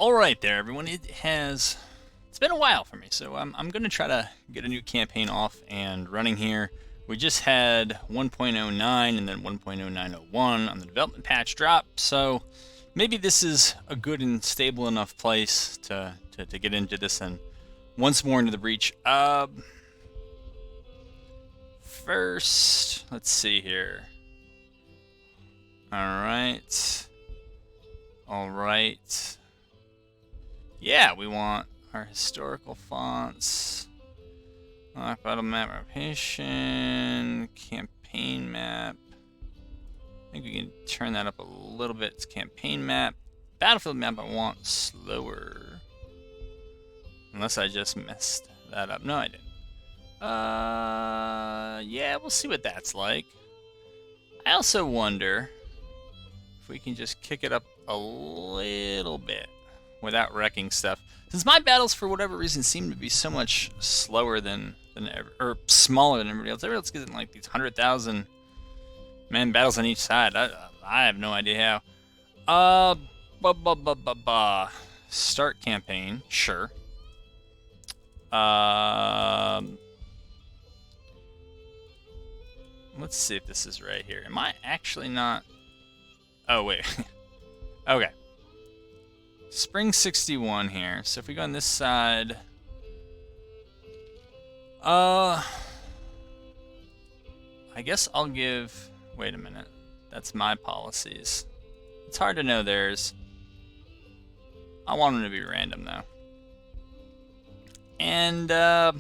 Alright there, everyone. It's been a while for me, so I'm going to try to get a new campaign off and running here. We just had 1.09 and then 1.0901 on the development patch drop, so maybe this is a good and stable enough place to get into this and once more into the breach. First, let's see here. Alright. Alright. Yeah, we want our historical fonts. Battle map rotation. Campaign map. I think we can turn that up a little bit. It's campaign map. Battlefield map I want slower. Unless I just messed that up. No, I didn't. Yeah, we'll see what that's like. I also wonder if we can just kick it up a little bit without wrecking stuff. Since my battles, for whatever reason, seem to be so much slower than or smaller than everybody else. Everybody else gets in like these 100,000 man battles on each side. I have no idea how. Start campaign, sure. Let's see if this is right here. Am I actually not? Oh wait. Okay. Spring 61 here. So if we go on this side, I guess I'll give. Wait a minute. That's my policies. It's hard to know theirs. I want them to be random though. And I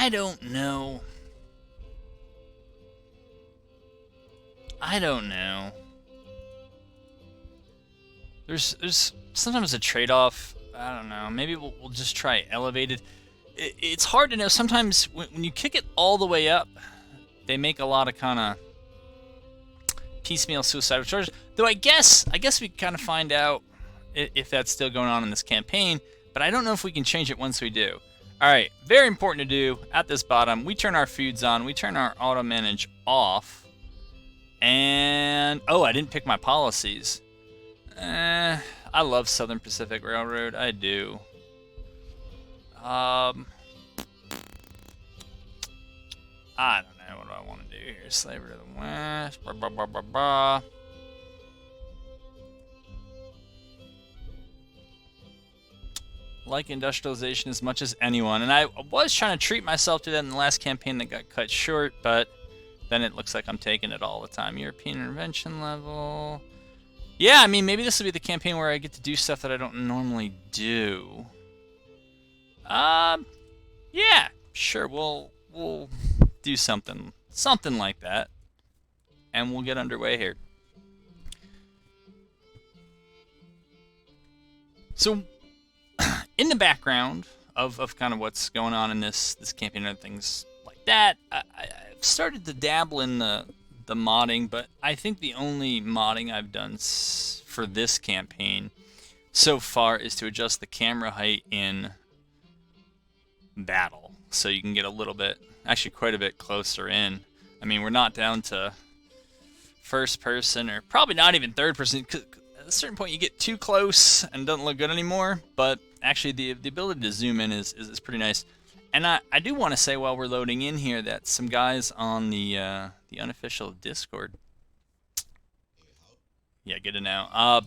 don't know. I don't know. There's sometimes a trade-off. I don't know. Maybe we'll just try elevated. It's hard to know. Sometimes when you kick it all the way up, they make a lot of kind of piecemeal suicidal charges. Though I guess we kind of find out if that's still going on in this campaign. But I don't know if we can change it once we do. All right. Very important to do at this bottom. We turn our feuds on. We turn our auto manage off. And oh, I didn't pick my policies. I love Southern Pacific Railroad. I do. I don't know. What do I want to do here? Slavery to the West. Blah, blah, blah, blah, blah. Like industrialization as much as anyone. And I was trying to treat myself to that in the last campaign that got cut short, but then it looks like I'm taking it all the time. European intervention level. Yeah, I mean, maybe this will be the campaign where I get to do stuff that I don't normally do. Yeah, sure, we'll do something like that, and we'll get underway here. So, in the background of kind of what's going on in this campaign and things like that, I've started to dabble in the modding, but I think the only modding I've done for this campaign so far is to adjust the camera height in battle, so you can get a little bit, actually quite a bit closer in. I mean, we're not down to first person, or probably not even third person, 'cause at a certain point you get too close and it doesn't look good anymore, but actually the ability to zoom in is pretty nice. And I do want to say while we're loading in here that some guys on the unofficial Discord, yeah, get it now.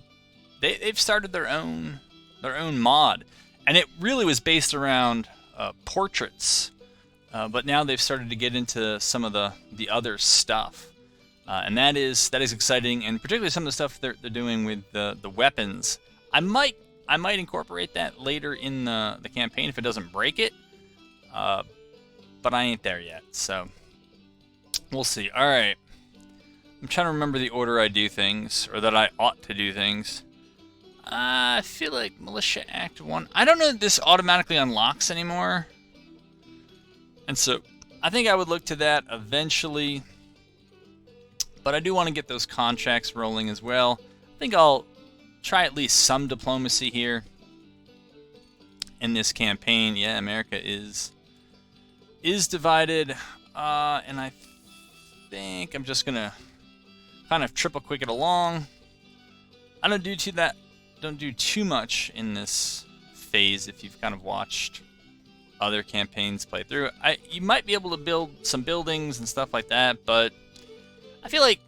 They've started their own mod, and it really was based around portraits, but now they've started to get into some of the other stuff, and that is exciting, and particularly some of the stuff they're doing with the weapons. I might incorporate that later in the campaign if it doesn't break it. But I ain't there yet, so we'll see. All right, I'm trying to remember the order I do things, or that I ought to do things. I feel like Militia Act 1. I don't know if this automatically unlocks anymore, and so I think I would look to that eventually. But I do want to get those contracts rolling as well. I think I'll try at least some diplomacy here in this campaign. Yeah, America is divided, and I think I'm just gonna kind of triple quick it along. I don't do don't do too much in this phase if you've kind of watched other campaigns play through. You might be able to build some buildings and stuff like that, but I feel like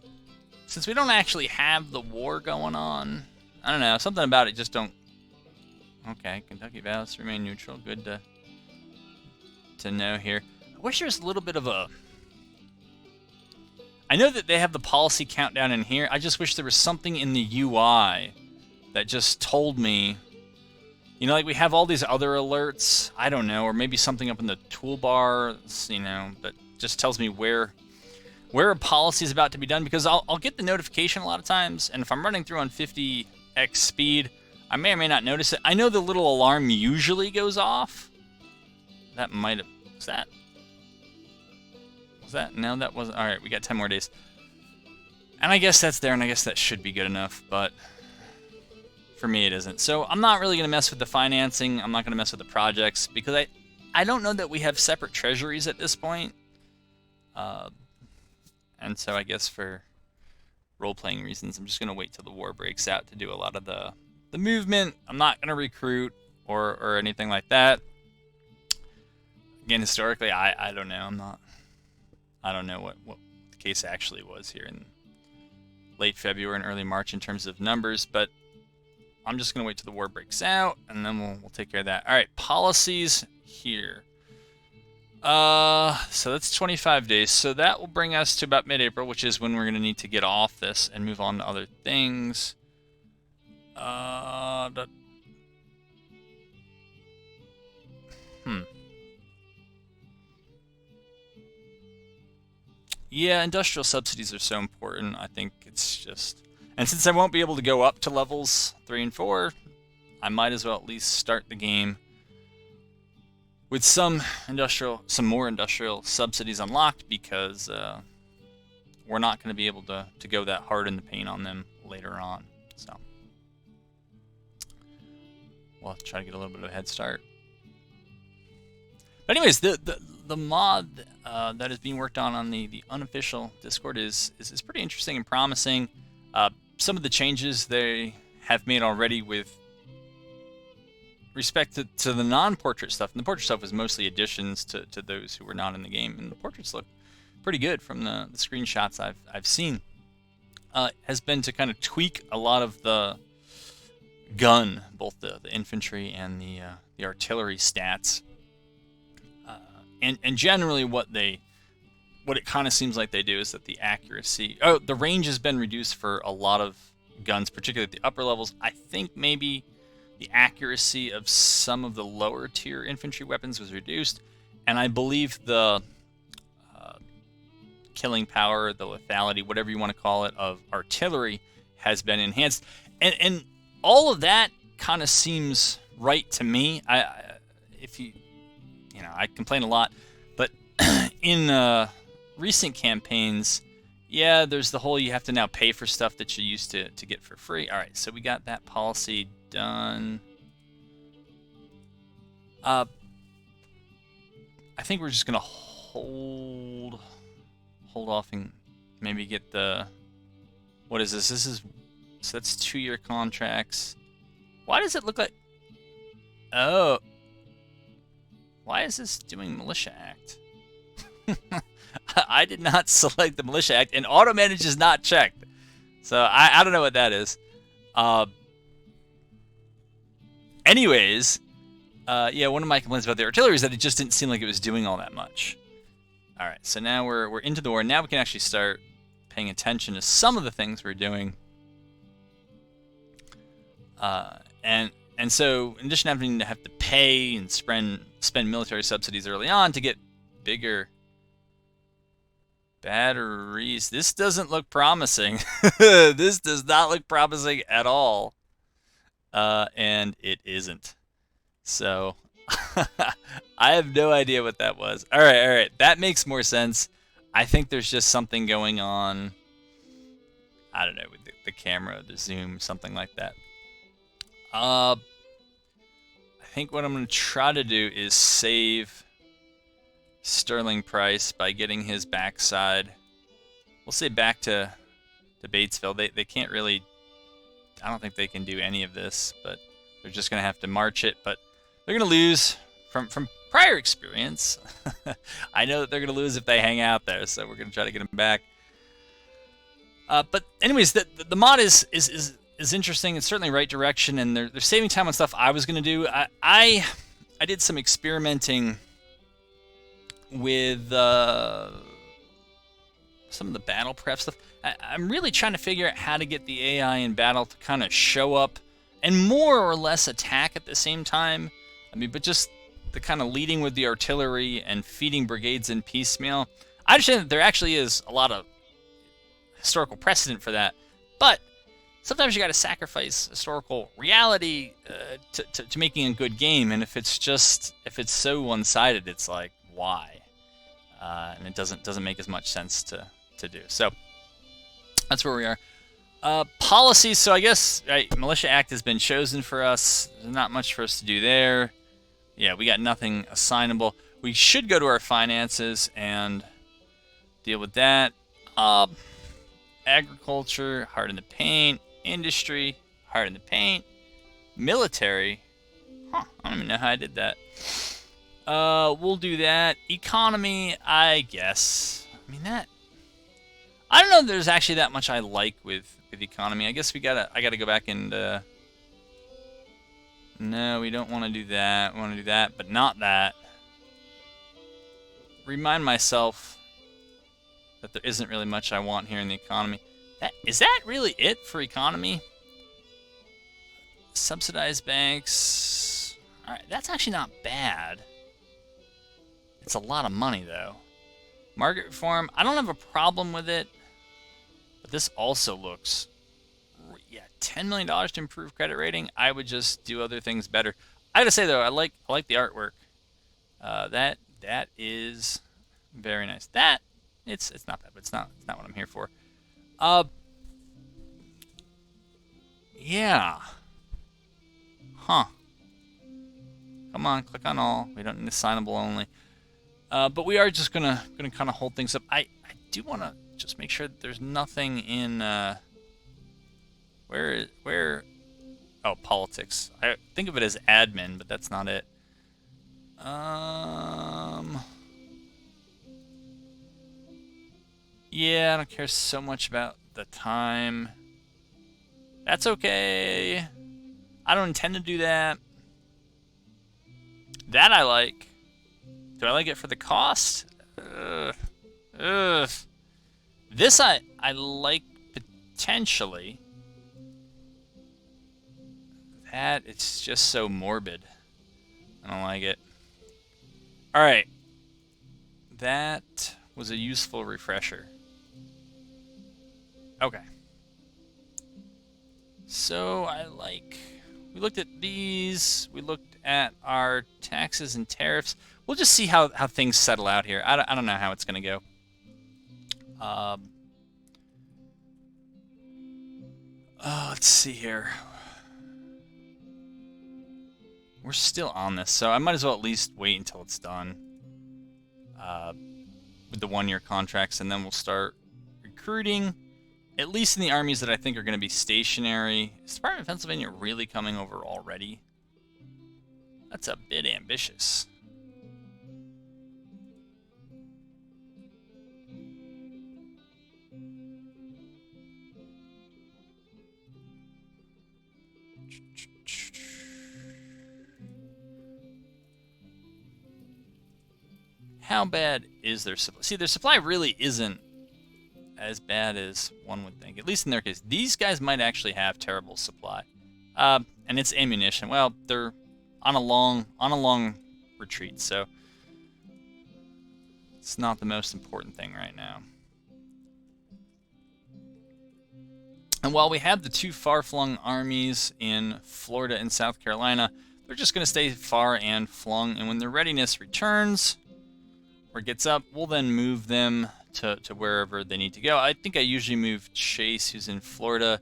since we don't actually have the war going on, I don't know, something about it just don't. Okay, Kentucky vows to remain neutral. Good to know here. I wish there was a little bit of a. I know that they have the policy countdown in here. I just wish there was something in the UI that just told me. You know, like we have all these other alerts. I don't know, or maybe something up in the toolbar. You know, that just tells me where a policy is about to be done. Because I'll get the notification a lot of times, and if I'm running through on 50x speed, I may or may not notice it. I know the little alarm usually goes off. That might have... Was that? No, that wasn't... Alright, we got 10 more days. And I guess that's there, and I guess that should be good enough, but... For me, it isn't. So I'm not really going to mess with the financing. I'm not going to mess with the projects, because I don't know that we have separate treasuries at this point. And so I guess for role-playing reasons, I'm just going to wait till the war breaks out to do a lot of the movement. I'm not going to recruit or anything like that. Again, historically, I don't know. I don't know what the case actually was here in late February and early March in terms of numbers, but I'm just going to wait till the war breaks out, and then we'll take care of that. All right, policies here. So that's 25 days. So that will bring us to about mid-April, which is when we're going to need to get off this and move on to other things. Yeah, industrial subsidies are so important. I think it's just... And since I won't be able to go up to levels 3 and 4, I might as well at least start the game with some more industrial subsidies unlocked, because we're not going to be able to go that hard in the paint on them later on. So we'll try to get a little bit of a head start. But anyways, the mod that is being worked on the unofficial Discord is pretty interesting and promising. Some of the changes they have made already with respect to the non-portrait stuff, and the portrait stuff was mostly additions to those who were not in the game, and the portraits look pretty good from the screenshots I've seen, has been to kind of tweak a lot of the gun, both the infantry and the artillery stats, and generally what it kind of seems like they do is that the accuracy... Oh, the range has been reduced for a lot of guns, particularly at the upper levels. I think maybe the accuracy of some of the lower tier infantry weapons was reduced, and I believe the killing power, the lethality, whatever you want to call it, of artillery has been enhanced. And all of that kind of seems right to me. I complain a lot, but in... recent campaigns, yeah, there's the whole you have to now pay for stuff that you used to get for free. All right, so we got that policy done. I think we're just gonna hold off and maybe get the... What is this? So that's 2-year contracts. Why does it look like... Oh. Why is this doing Militia Act? I did not select the Militia Act, and Auto Manage is not checked. So I don't know what that is. Anyways, yeah, one of my complaints about the artillery is that it just didn't seem like it was doing all that much. All right, so now we're into the war. Now we can actually start paying attention to some of the things we're doing. And so in addition to having to pay and spend military subsidies early on to get bigger batteries, this doesn't look promising. This does not look promising at all. And it isn't. So I have no idea what that was. All right. That makes more sense. I think there's just something going on. I don't know, with the camera, the zoom, something like that. I think what I'm going to try to do is save Sterling Price by getting his backside. We'll say back to Batesville. They can't really I don't think they can do any of this, but they're just going to have to march it. But they're going to lose from prior experience. I know that they're going to lose if they hang out there, so we're going to try to get them back. But anyways, the mod is interesting. It's certainly right direction, and they're saving time on stuff I was going to do. I did some experimenting with some of the battle prep stuff. I'm really trying to figure out how to get the AI in battle to kind of show up and more or less attack at the same time. I mean, but just the kind of leading with the artillery and feeding brigades in piecemeal. I understand that there actually is a lot of historical precedent for that, but sometimes you got to sacrifice historical reality to making a good game. And if it's so one-sided, it's like, why? And it doesn't make as much sense to do. So that's where we are. Policies. So I guess Militia Act has been chosen for us. There's not much for us to do there. Yeah, we got nothing assignable. We should go to our finances and deal with that. Agriculture, hard in the paint. Industry, hard in the paint. Military. I don't even know how I did that. We'll do that. Economy, I guess. I mean, I don't know if there's actually that much I like with economy. I guess I gotta go back and no, we don't want to do that. We want to do that, but not that. Remind myself that there isn't really much I want here in the economy. Is that really it for economy? Subsidized banks. Alright, that's actually not bad. It's a lot of money, though. Market reform, I don't have a problem with it. But this also looks... Yeah, $10 million to improve credit rating. I would just do other things better. I gotta say, though, I like the artwork. That is very nice. It's not bad, but it's not what I'm here for. Yeah. Huh. Come on, click on all. We don't need assignable only. But we are just gonna kind of hold things up. I do want to just make sure that there's nothing in where oh, politics. I think of it as admin, but that's not it. Yeah, I don't care so much about the time. That's okay. I don't intend to do that. That I like. Do I like it for the cost? This I like potentially. That, it's just so morbid. I don't like it. Alright. That was a useful refresher. Okay. So we looked at these, we looked at our taxes and tariffs. We'll just see how things settle out here. I don't know how it's going to go. Let's see here. We're still on this, so I might as well at least wait until it's done with the one-year contracts, and then we'll start recruiting, at least in the armies that I think are going to be stationary. Is the Department of Pennsylvania really coming over already? That's a bit ambitious. How bad is their supply? See, their supply really isn't as bad as one would think. At least in their case, these guys might actually have terrible supply, and it's ammunition. Well, they're on a long retreat, so it's not the most important thing right now. And while we have the two far-flung armies in Florida and South Carolina, they're just going to stay far and flung, and when their readiness returns or gets up, we'll then move them to wherever they need to go. I think I usually move Chase, who's in Florida.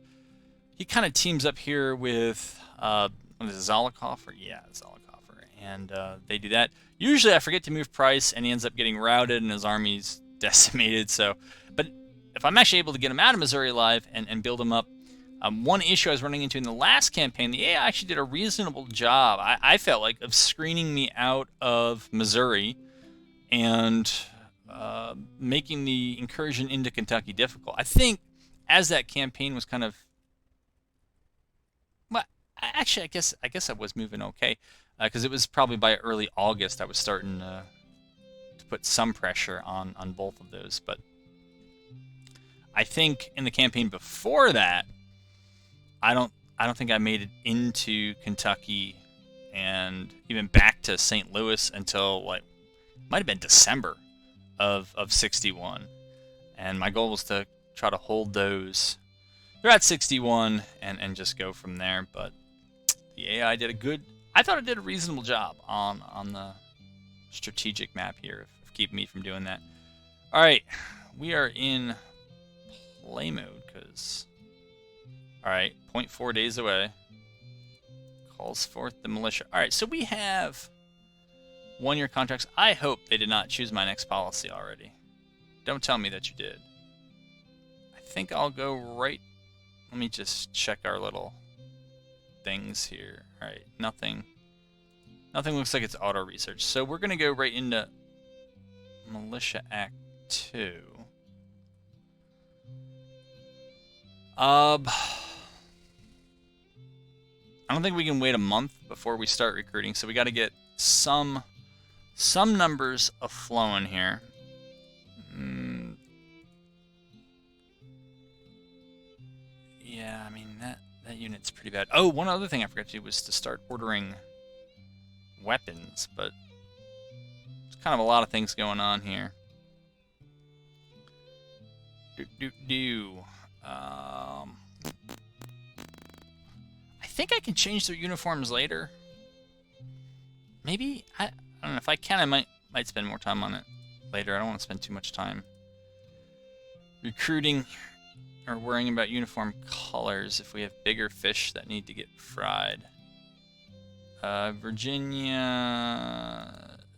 He kind of teams up here with what is it, Zollicoffer? Yeah, Zollicoffer. And they do that. Usually I forget to move Price, and he ends up getting routed, and his army's decimated. So, but if I'm actually able to get him out of Missouri alive and build him up, One issue I was running into in the last campaign, the AI actually did a reasonable job, I felt like, of screening me out of Missouri and making the incursion into Kentucky difficult. I think as that campaign was kind of, well, actually, I guess I was moving okay, because it was probably by early August I was starting to put some pressure on both of those. But I think in the campaign before that, I don't think I made it into Kentucky and even back to St. Louis until, like, might have been December of 61. And my goal was to try to hold those. They're at 61 and just go from there. But the AI did I thought it did a reasonable job on the strategic map here of keeping me from doing that. All right, we are in play mode because, all right, 0.4 days away. Calls forth the militia. All right, so we have one-year contracts. I hope they did not choose my next policy already. Don't tell me that you did. I think I'll go right. Let me just check our little things here. All right, nothing looks like it's auto research. So we're going to go right into Militia Act 2. I don't think we can wait a month before we start recruiting, so we got to get some numbers flowing here. Yeah, I mean that unit's pretty bad. Oh, one other thing I forgot to do was to start ordering weapons, but there's kind of a lot of things going on here. I think I can change their uniforms later. Maybe I don't know if I can. I might spend more time on it later. I don't want to spend too much time recruiting or worrying about uniform colors if we have bigger fish that need to get fried. Virginia,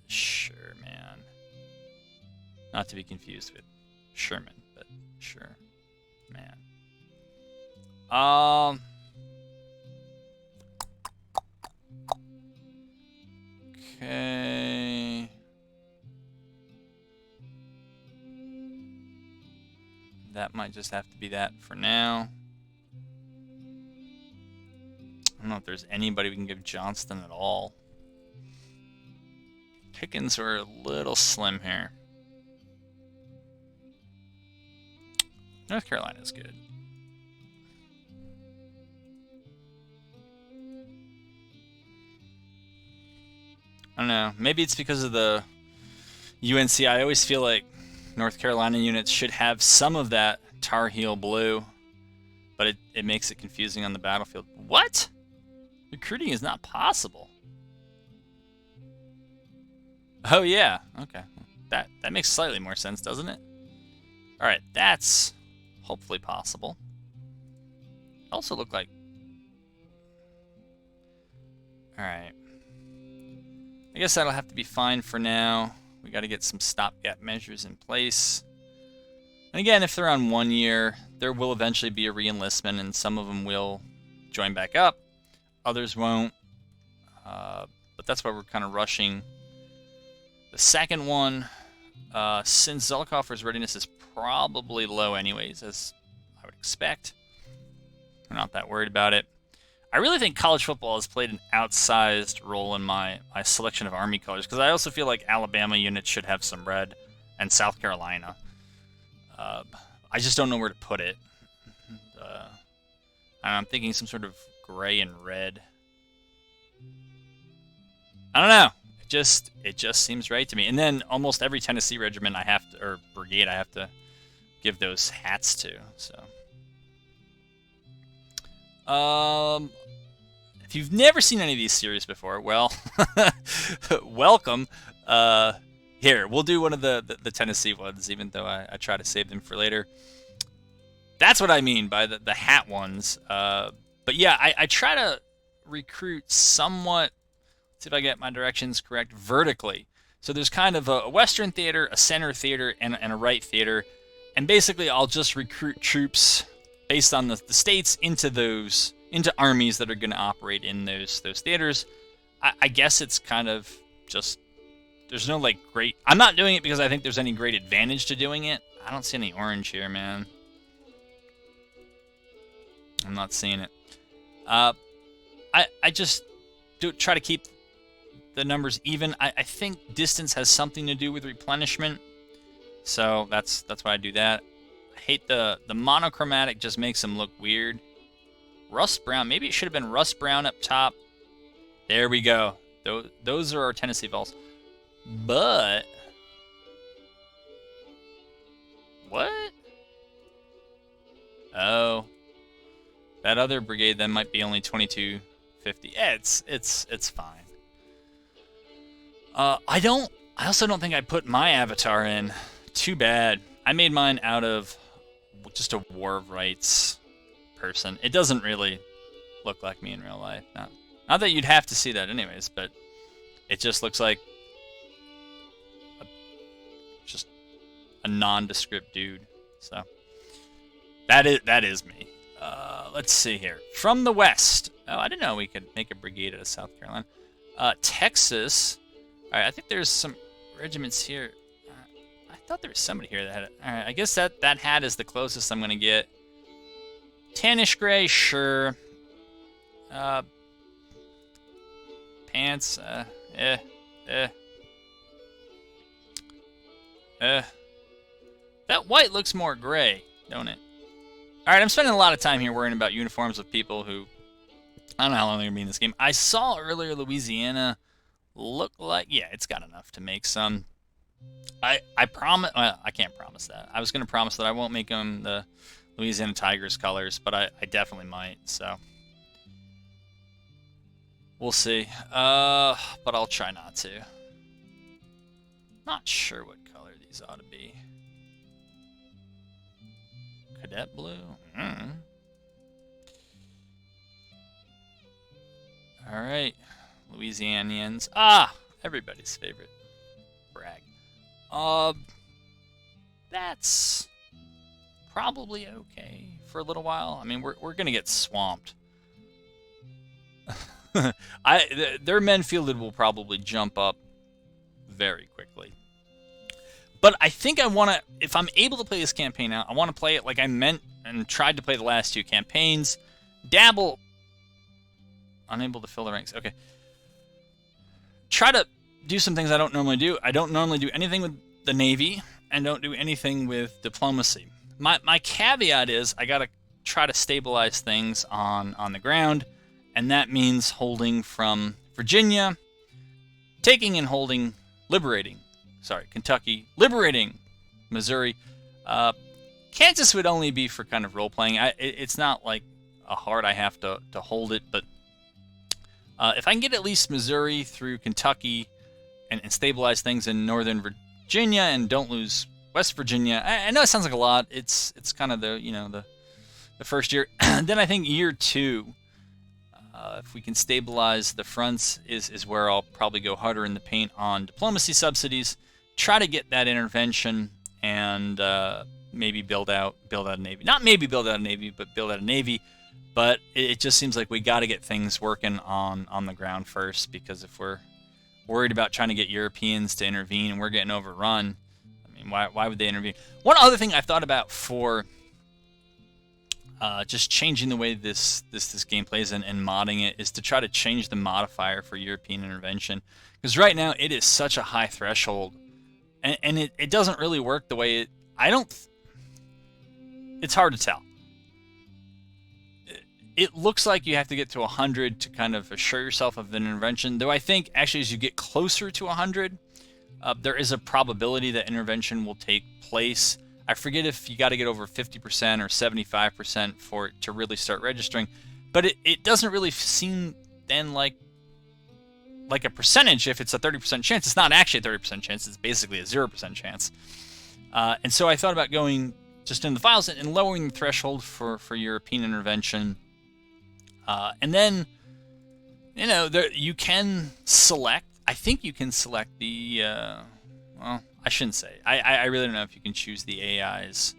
sure, man. Not to be confused with Sherman, but sure, man. Okay. That might just have to be that for now. I don't know if there's anybody we can give Johnston at all. Pickings are a little slim here. North Carolina's good. I don't know. Maybe it's because of the UNC. I always feel like North Carolina units should have some of that Tar Heel blue, but it makes it confusing on the battlefield. What? Recruiting is not possible. Oh yeah, okay. That makes slightly more sense, doesn't it? All right, that's hopefully possible. It also looked like. All right. I guess that'll have to be fine for now. We got to get some stopgap measures in place. And again, if they're on 1 year, there will eventually be a re-enlistment, and some of them will join back up. Others won't. But that's why we're kind of rushing. The second one, since Zollicoffer's readiness is probably low anyways, as I would expect, we're not that worried about it. I really think college football has played an outsized role in my selection of Army colors, because I also feel like Alabama units should have some red, and South Carolina. I just don't know where to put it. I'm thinking some sort of gray and red. I don't know. It just seems right to me. And then almost every Tennessee regiment I have to, or brigade, I have to give those hats to. So. If you've never seen any of these series before, well, welcome. Here, we'll do one of the Tennessee ones, even though I try to save them for later. That's what I mean by the hat ones. But yeah, I try to recruit somewhat, let's see if I get my directions correct, vertically. So there's kind of a Western theater, a center theater, and a right theater. And basically, I'll just recruit troops based on the states into armies that are going to operate in those theaters. I guess it's kind of just, there's no like great. I'm not doing it because I think there's any great advantage to doing it. I don't see any orange here, man. I'm not seeing it. I just try to keep the numbers even. I think distance has something to do with replenishment, so that's why I do that. I hate the monochromatic, just makes them look weird. Rust brown, maybe it should have been rust brown up top. There we go. Those are our Tennessee Vols. But what? Oh, that other brigade then might be only 2250. Yeah, it's fine. I also don't think I put my avatar in. Too bad. I made mine out of just a War of Rights person. It doesn't really look like me in real life. Not that you'd have to see that anyways, but it just looks like just a nondescript dude. So that is me. Let's see here. From the west. Oh, I didn't know we could make a brigade out of South Carolina. Texas. All right, I think there's some regiments here. I thought there was somebody here that had it. All right, I guess that hat is the closest I'm going to get. Tannish gray, sure. Pants, That white looks more gray, don't it? Alright, I'm spending a lot of time here worrying about uniforms of people who... I don't know how long they're going to be in this game. I saw earlier Louisiana look like... Yeah, it's got enough to make some. I promise... Well, I can't promise that. I was going to promise that I won't make them the Louisiana Tigers colors, but I definitely might, so... We'll see. But I'll try not to. Not sure what color these ought to be. Cadet blue? Alright. Louisianians. Ah! Everybody's favorite. Brag. That's probably okay for a little while. I mean, we're gonna get swamped. Their men fielded will probably jump up very quickly. But I think I want to, if I'm able to play this campaign out, I want to play it like I meant and tried to play the last two campaigns. Dabble. Unable to fill the ranks. Okay. Try to do some things I don't normally do. I don't normally do anything with the Navy and don't do anything with diplomacy. My caveat is I got to try to stabilize things on the ground. And that means holding from Virginia, taking and holding, Kentucky, liberating Missouri. Kansas would only be for kind of role-playing. It's not like a hard I have to hold it, but if I can get at least Missouri through Kentucky and stabilize things in northern Virginia and don't lose West Virginia, I know it sounds like a lot. It's kind of the first year. Then I think year 2. If we can stabilize the fronts is where I'll probably go harder in the paint on diplomacy subsidies, try to get that intervention, and maybe build out a navy. Not maybe build out a navy, but build out a navy. But it just seems like we got to get things working on the ground first, because if we're worried about trying to get Europeans to intervene and we're getting overrun, I mean, why would they intervene? One other thing I thought about for just changing the way this game plays and modding it is to try to change the modifier for European intervention, because right now it is such a high threshold, and it doesn't really work the way it. It's hard to tell. It looks like you have to get to 100 to kind of assure yourself of an intervention, though I think actually as you get closer to 100, there is a probability that intervention will take place. I forget if you got to get over 50% or 75% for it to really start registering, but it doesn't really seem then like a percentage. If it's a 30% chance, it's not actually a 30% chance. It's basically a 0% chance. And so I thought about going just in the files and lowering the threshold for European intervention. And then, you can select. I think you can select the. Well, I shouldn't say. I really don't know if you can choose the AI's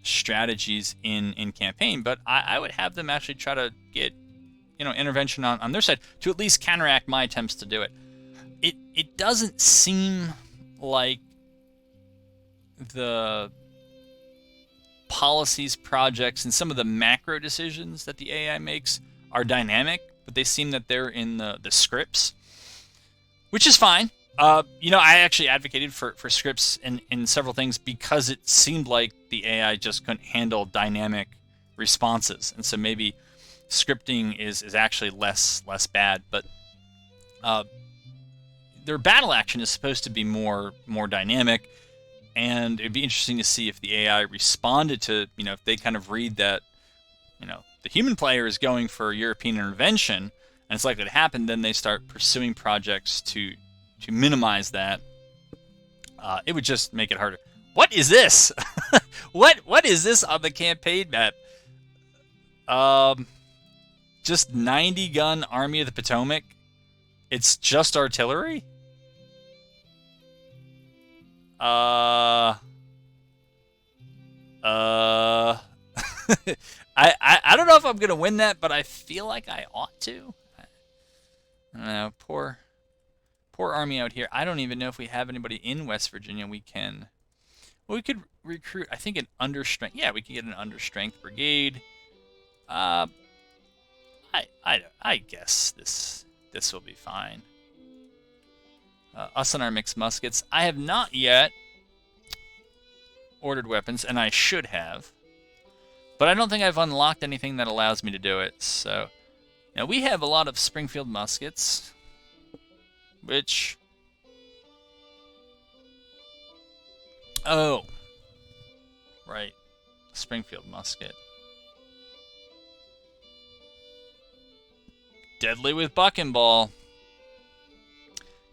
strategies in campaign, but I would have them actually try to get intervention on their side to at least counteract my attempts to do it. It doesn't seem like the policies, projects, and some of the macro decisions that the AI makes are dynamic, but they seem that they're in the scripts, which is fine. I actually advocated for scripts in several things because it seemed like the AI just couldn't handle dynamic responses, and so maybe scripting is actually less bad. But their battle action is supposed to be more dynamic, and it'd be interesting to see if the AI responded to, if they kind of read that, the human player is going for European intervention, and it's likely to happen, then they start pursuing projects to minimize that. It would just make it harder. What is this? What is this on the campaign map? Just 90 gun Army of the Potomac. It's just artillery. I don't know if I'm gonna win that, but I feel like I ought to. I don't know. Poor army out here. I don't even know if we have anybody in West Virginia. We could recruit. I think an understrength. Yeah, we could get an understrength brigade. I guess this will be fine. Us and our mixed muskets. I have not yet ordered weapons, and I should have. But I don't think I've unlocked anything that allows me to do it. So now we have a lot of Springfield muskets, which... Oh. Right. Springfield musket. Deadly with buck and ball.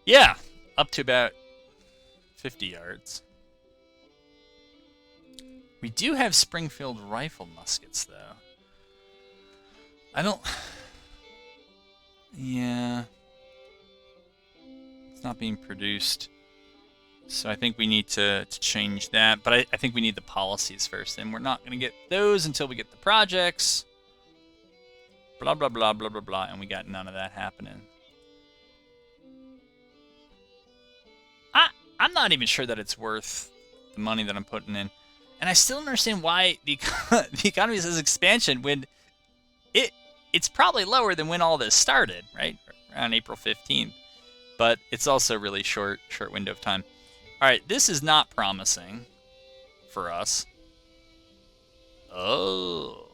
Yeah, up to about 50 yards. We do have Springfield rifle muskets, though. I don't... Yeah. It's not being produced. So I think we need to change that. But I think we need the policies first. And we're not going to get those until we get the projects. Blah, blah, blah, blah, blah, blah. And we got none of that happening. I'm not even sure that it's worth the money that I'm putting in. And I still don't understand why the economy says expansion when it's probably lower than when all this started, right? Around April 15th. But it's also really short window of time. All right, this is not promising for us. Oh,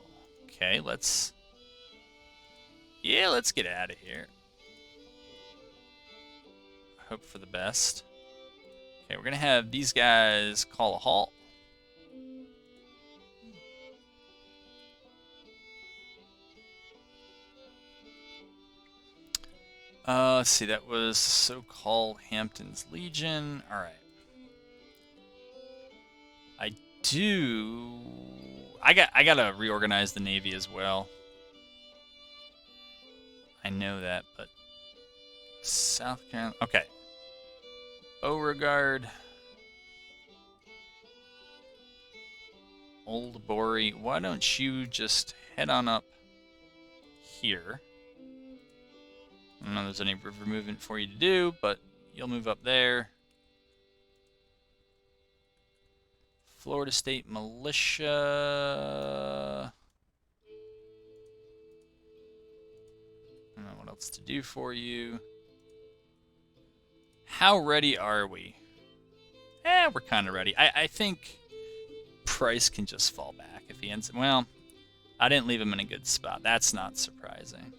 okay, let's get out of here. Hope for the best. Okay, we're going to have these guys call a halt. Let's see, that was so-called Hampton's Legion. All right. I gotta reorganize the Navy as well. I know that, but South Carolina. Okay. Beauregard. Old Bory. Why don't you just head on up here? I don't know if there's any river movement for you to do, but you'll move up there. Florida State Militia. I don't know what else to do for you. How ready are we? We're kind of ready. I think Price can just fall back if he ends... Well, I didn't leave him in a good spot. That's not surprising.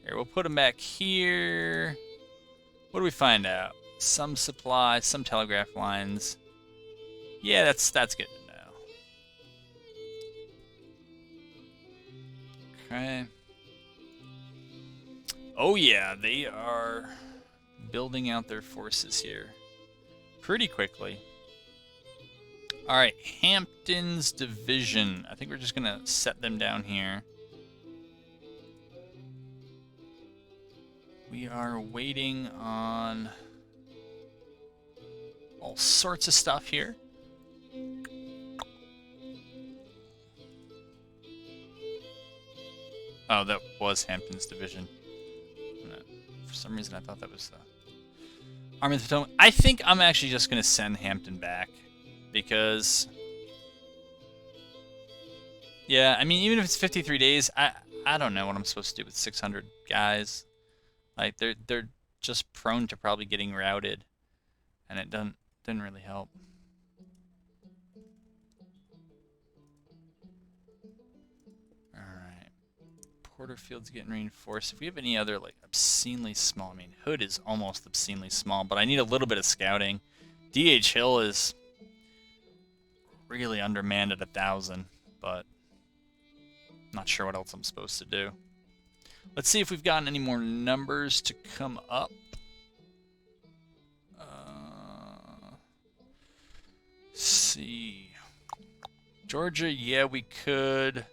Here, we'll put him back here. What do we find out? Some supplies, some telegraph lines. Yeah, that's good to know. Okay. Oh yeah, they are building out their forces here pretty quickly. All right, Hampton's division. I think we're just gonna set them down here. We are waiting on all sorts of stuff here. Oh, that was Hampton's division. For some reason, I thought that was the Army of the Potomac. I think I'm actually just going to send Hampton back because, yeah, I mean, even if it's 53 days, I don't know what I'm supposed to do with 600 guys. Like they're just prone to probably getting routed, and it didn't really help. All right, Porterfield's getting reinforced. If we have any other like obscenely small, I mean Hood is almost obscenely small, but I need a little bit of scouting. D.H. Hill is really undermanned at 1,000, but not sure what else I'm supposed to do. Let's see if we've gotten any more numbers to come up. See. Georgia, yeah, we could.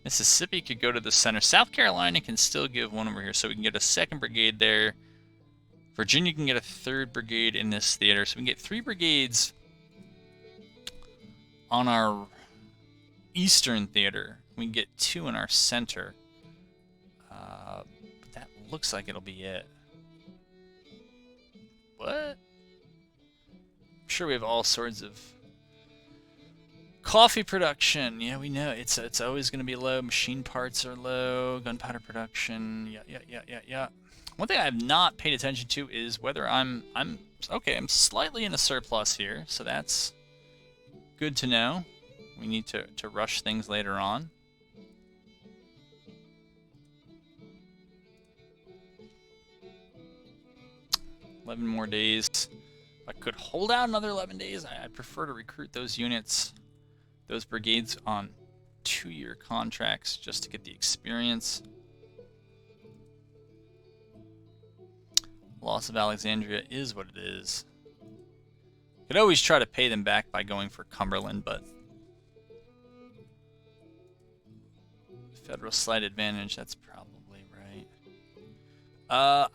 Mississippi could go to the center. South Carolina can still give one over here, so we can get a 2nd brigade there. Virginia can get a 3rd brigade in this theater, so we can get 3 brigades on our eastern theater. We can get 2 in our center. But that looks like it'll be it. What? I'm sure we have all sorts of coffee production. Yeah, we know it's always going to be low. Machine parts are low. Gunpowder production. Yeah. One thing I have not paid attention to is whether I'm okay. I'm slightly in a surplus here, so that's good to know. We need to rush things later on. $11 more days. If I could hold out another 11 days, I'd prefer to recruit those units, those brigades on 2-year contracts just to get the experience. Loss of Alexandria is what it is. Could always try to pay them back by going for Cumberland, but Federal slight advantage, that's probably right.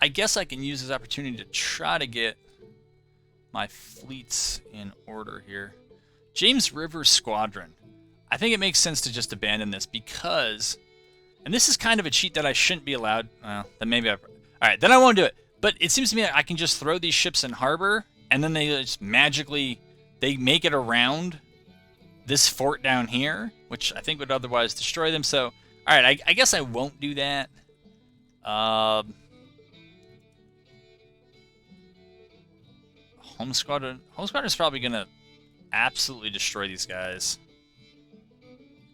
I guess I can use this opportunity to try to get my fleets in order here. James River Squadron. I think it makes sense to just abandon this because, and this is kind of a cheat that I shouldn't be allowed. Well, then maybe all right, then I won't do it. But it seems to me that I can just throw these ships in harbor, and then they just magically, they make it around this fort down here, which I think would otherwise destroy them. So, all right, I guess I won't do that. Home Squadron is probably going to absolutely destroy these guys.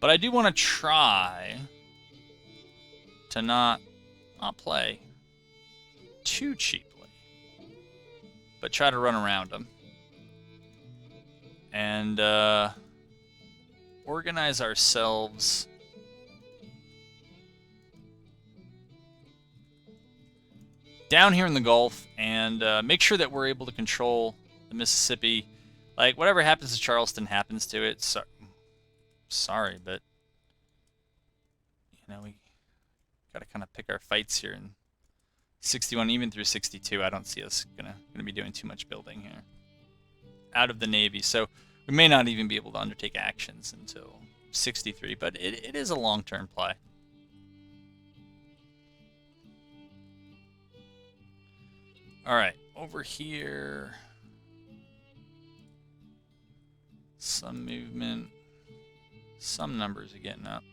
But I do want to try to not play too cheaply, but try to run around them and organize ourselves down here in the Gulf and make sure that we're able to control the Mississippi. Like, whatever happens to Charleston happens to it. So, sorry, but, you know, we got to kind of pick our fights here. In 61, even through 62, I don't see us gonna be doing too much building here. Out of the Navy, so we may not even be able to undertake actions until 63, but it is a long-term play. All right, over here, some movement, some numbers are getting up.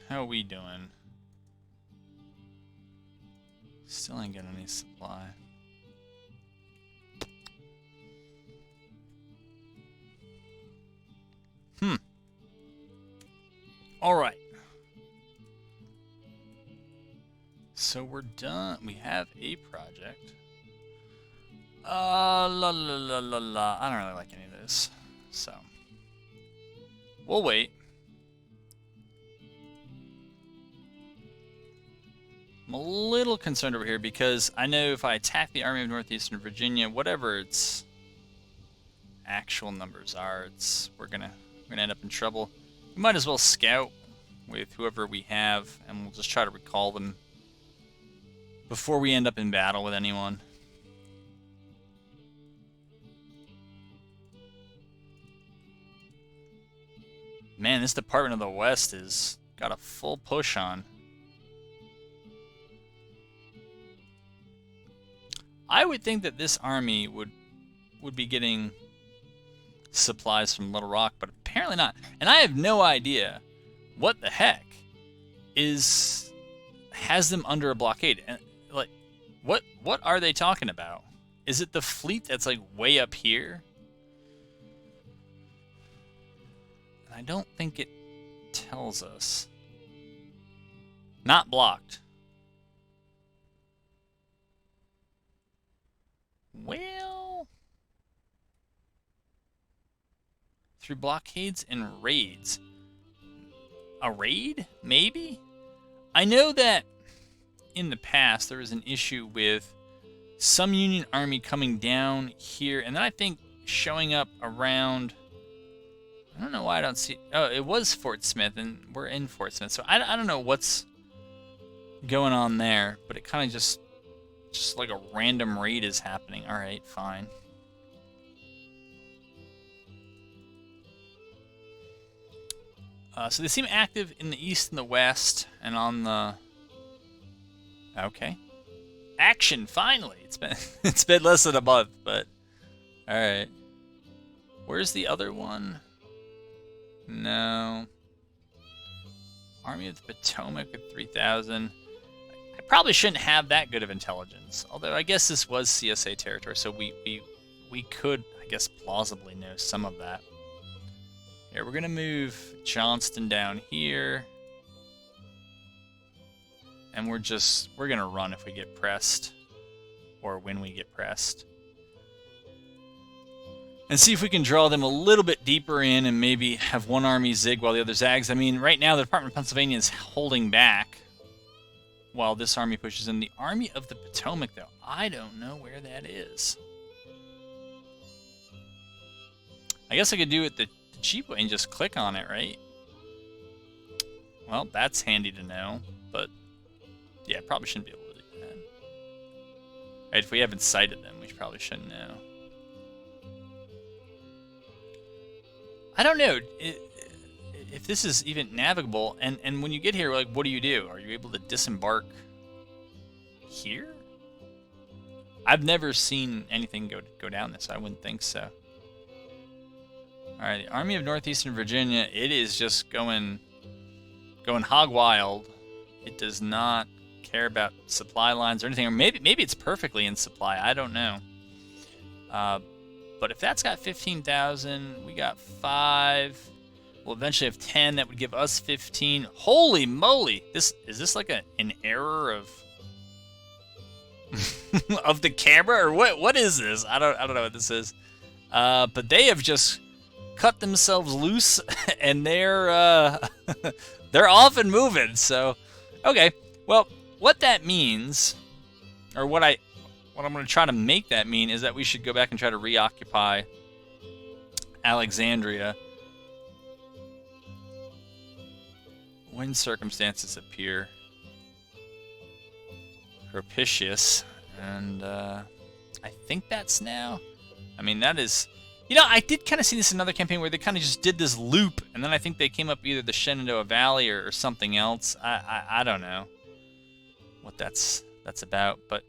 How are we doing? Still ain't getting any supply. All right. So we're done. We have a project. I don't really like any of this. So we'll wait. I'm a little concerned over here because I know if I attack the Army of Northeastern Virginia, whatever its actual numbers are, we're gonna end up in trouble. We might as well scout with whoever we have, and we'll just try to recall them before we end up in battle with anyone. Man, this Department of the West has got a full push on. I would think that this army would be getting supplies from Little Rock, but apparently not. And I have no idea what the heck has them under a blockade. And like, what are they talking about? Is it the fleet that's like way up here? I don't think it tells us. Not blocked. Well, through blockades and raids. A raid? Maybe? I know that in the past there was an issue with some Union army coming down here, and then I think showing up around... I don't know why I don't see... Oh, it was Fort Smith, and we're in Fort Smith, so I don't know what's going on there, but it kind of just like a random raid is happening. Alright, fine. So they seem active in the east and the west, and on the... Okay. Action, finally! It's been less than a month, but... Alright. Where's the other one? No. Army of the Potomac at 3,000. I probably shouldn't have that good of intelligence. Although I guess this was CSA territory, so we could, I guess, plausibly know some of that. Here, we're gonna move Johnston down here. And we're gonna run if we get pressed. Or when we get pressed. And see if we can draw them a little bit deeper in and maybe have one army zig while the other zags. I mean, right now the Department of Pennsylvania is holding back while this army pushes in. The Army of the Potomac, though, I don't know where that is. I guess I could do it the cheap way and just click on it, right? Well, that's handy to know, but yeah, probably shouldn't be able to do that. Right, if we haven't cited them, we probably shouldn't know. I don't know if this is even navigable, and when you get here, like, what do? Are you able to disembark here? I've never seen anything go down this. I wouldn't think so. All right, the Army of Northeastern Virginia, it is just going hog wild. It does not care about supply lines or anything, or maybe it's perfectly in supply. I don't know. But if that's got 15,000, we got 5. We'll eventually have 10. That would give us 15. Holy moly! Is this like an error of of the camera, or what is this? I don't know what this is. But they have just cut themselves loose, and they're they're off and moving. So, okay. Well, what that means, or what I'm going to try to make that mean, is that we should go back and try to reoccupy Alexandria when circumstances appear propitious. And I think that's now. I mean, that is... You know, I did kind of see this in another campaign where they kind of just did this loop, and then I think they came up either the Shenandoah Valley or something else. I don't know what that's about, but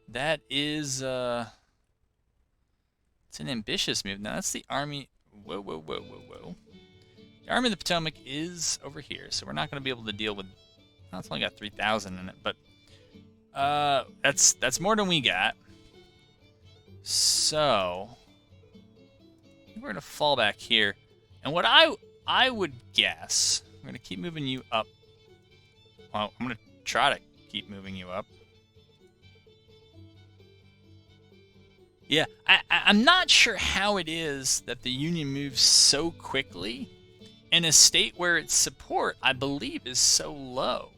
that is it's an ambitious move. Now that's the Army. Whoa. The Army of the Potomac is over here, so we're not going to be able to deal with. Well, it's only got 3,000 in it, but that's more than we got. So we're going to fall back here, and what I would guess, I'm going to keep moving you up. Well, I'm going to try to keep moving you up. Yeah, I'm not sure how it is that the Union moves so quickly in a state where its support, I believe, is so low.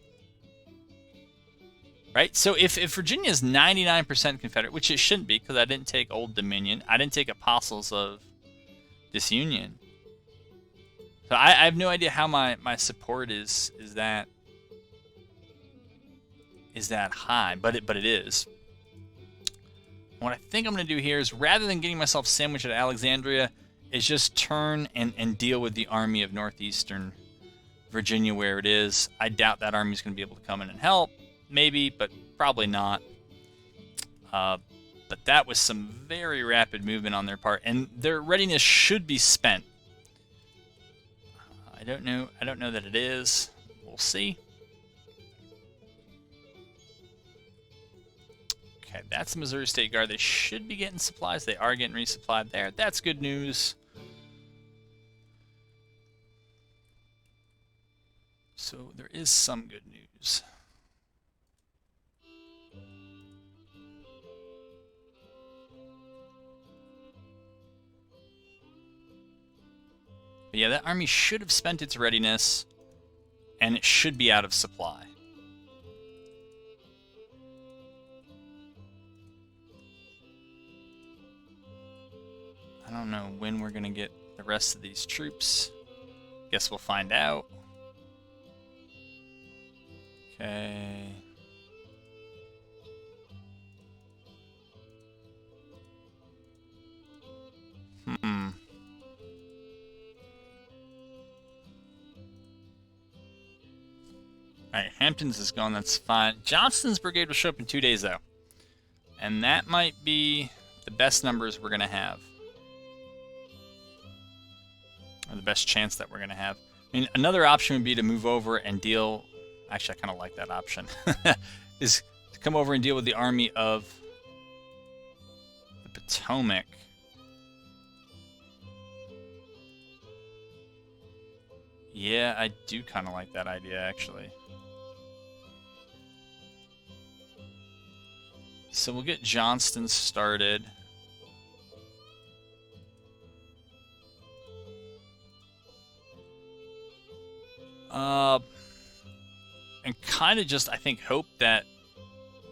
Right? So if Virginia is 99% Confederate, which it shouldn't be because I didn't take Old Dominion, I didn't take Apostles of Disunion. So I have no idea how my support is that high, but it is. What I think I'm going to do here is, rather than getting myself sandwiched at Alexandria, is just turn and deal with the army of northeastern Virginia where it is. I doubt that army's going to be able to come in and help. Maybe, but probably not. But that was some very rapid movement on their part, and their readiness should be spent. I don't know that it is. We'll see. Okay, that's the Missouri State Guard. They should be getting supplies. They are getting resupplied there. That's good news. So there is some good news. But yeah, that army should have spent its readiness, and it should be out of supply. I don't know when we're going to get the rest of these troops. Guess we'll find out. Okay. Alright, Hampton's is gone, that's fine. Johnston's brigade will show up in 2 days, though. And that might be the best numbers we're going to have. Or the best chance that we're going to have. I mean, another option would be to move over and deal... Actually, I kind of like that option. Is to come over and deal with the army of the Potomac. Yeah, I do kind of like that idea, actually. So we'll get Johnston started. And kind of just, I think, hope that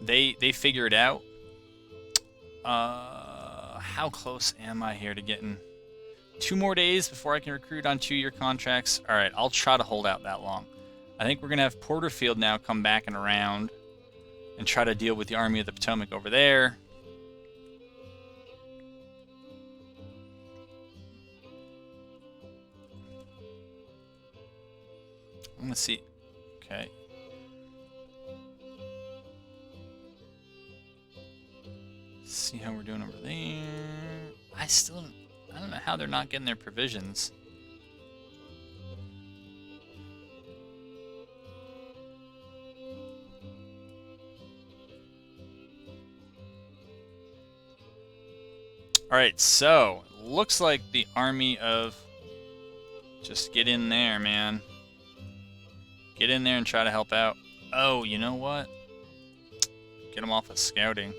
they figure it out. How close am I here to getting 2 more days before I can recruit on 2-year contracts? All right, I'll try to hold out that long. I think we're going to have Porterfield now come back and around and try to deal with the Army of the Potomac over there. I'm going to see. Okay. See how we're doing over there. I don't know how they're not getting their provisions. Alright, so looks like the army of... Just get in there, man. Get in there and try to help out. Oh, you know what? Get them off of scouting.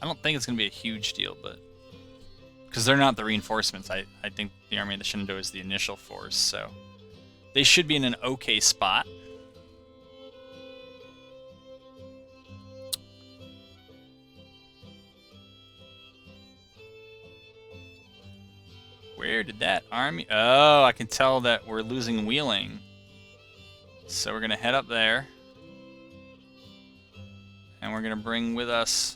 I don't think it's going to be a huge deal, but... Because they're not the reinforcements. I think the Army of the Shenandoah is the initial force, so... They should be in an okay spot. Where did that army... Oh, I can tell that we're losing Wheeling. So we're going to head up there. And we're going to bring with us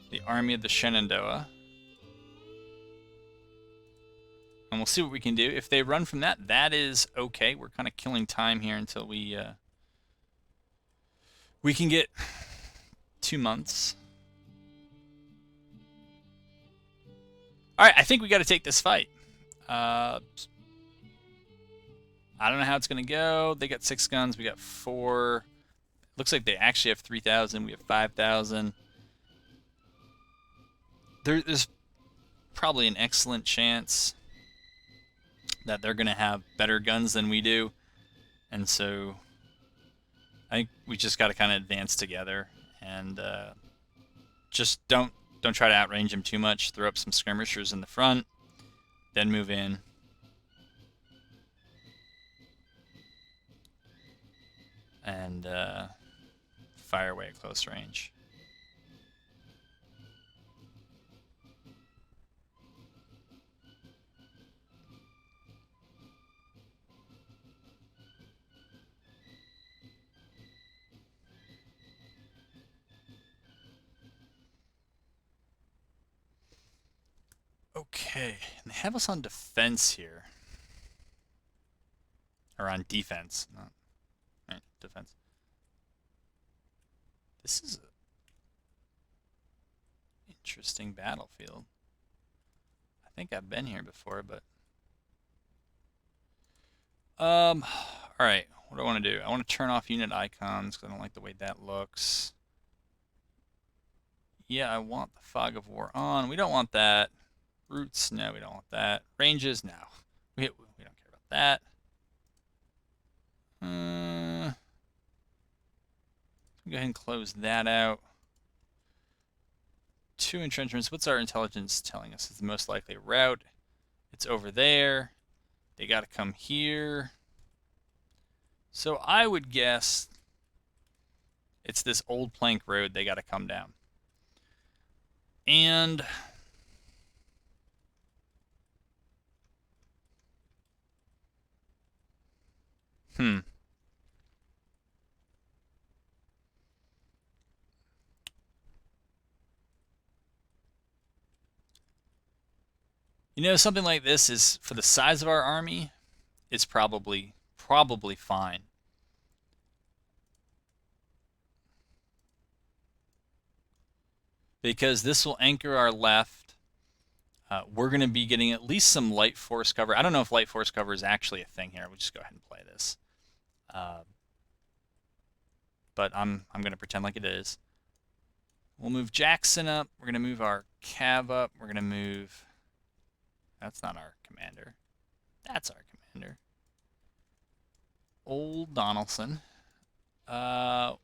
the Army of the Shenandoah. And we'll see what we can do. If they run from that, that is okay. We're kind of killing time here until we can get 2 months. Alright, I think we got to take this fight. I don't know how it's going to go. They got 6 guns. We got 4. Looks like they actually have 3,000. We have 5,000. There's probably an excellent chance that they're going to have better guns than we do. And so I think we just got to kind of advance together and just don't try to outrange them too much. Throw up some skirmishers in the front, then move in. And fire away at close range. Okay, and they have us on defense here. Or on defense, not right, defense. This is an interesting battlefield. I think I've been here before, but all right. What do I want to do? I want to turn off unit icons because I don't like the way that looks. Yeah, I want the fog of war on. We don't want that. Routes, no, we don't want that. Ranges, no. We don't care about that. Go ahead and close that out. 2 entrenchments. What's our intelligence telling us is the most likely route? It's over there. They got to come here. So I would guess it's this old plank road they got to come down. And you know, something like this is, for the size of our army, it's probably fine. Because this will anchor our left. We're going to be getting at least some light force cover. I don't know if light force cover is actually a thing here. We'll just go ahead and play this. But I'm going to pretend like it is. We'll move Jackson up. We're going to move our Cav up. We're going to move... That's not our commander. That's our commander. Old Donaldson. I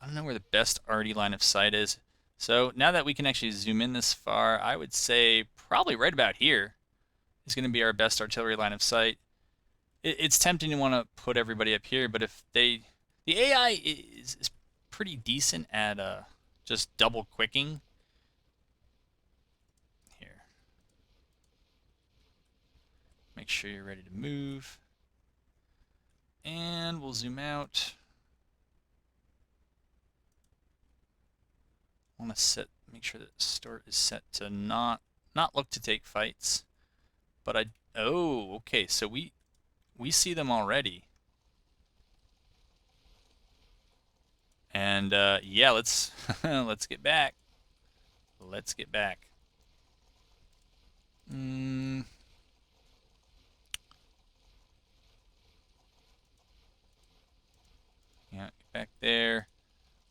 don't know where the best arty line of sight is. So now that we can actually zoom in this far, I would say probably right about here is going to be our best artillery line of sight. It's tempting to want to put everybody up here, but if the AI is pretty decent at just double quicking. Here. Make sure you're ready to move. And we'll zoom out. I want to make sure that start is set to not look to take fights. But oh, okay, so we see them already. And yeah, let's let's get back. Let's get back. Yeah, get back there.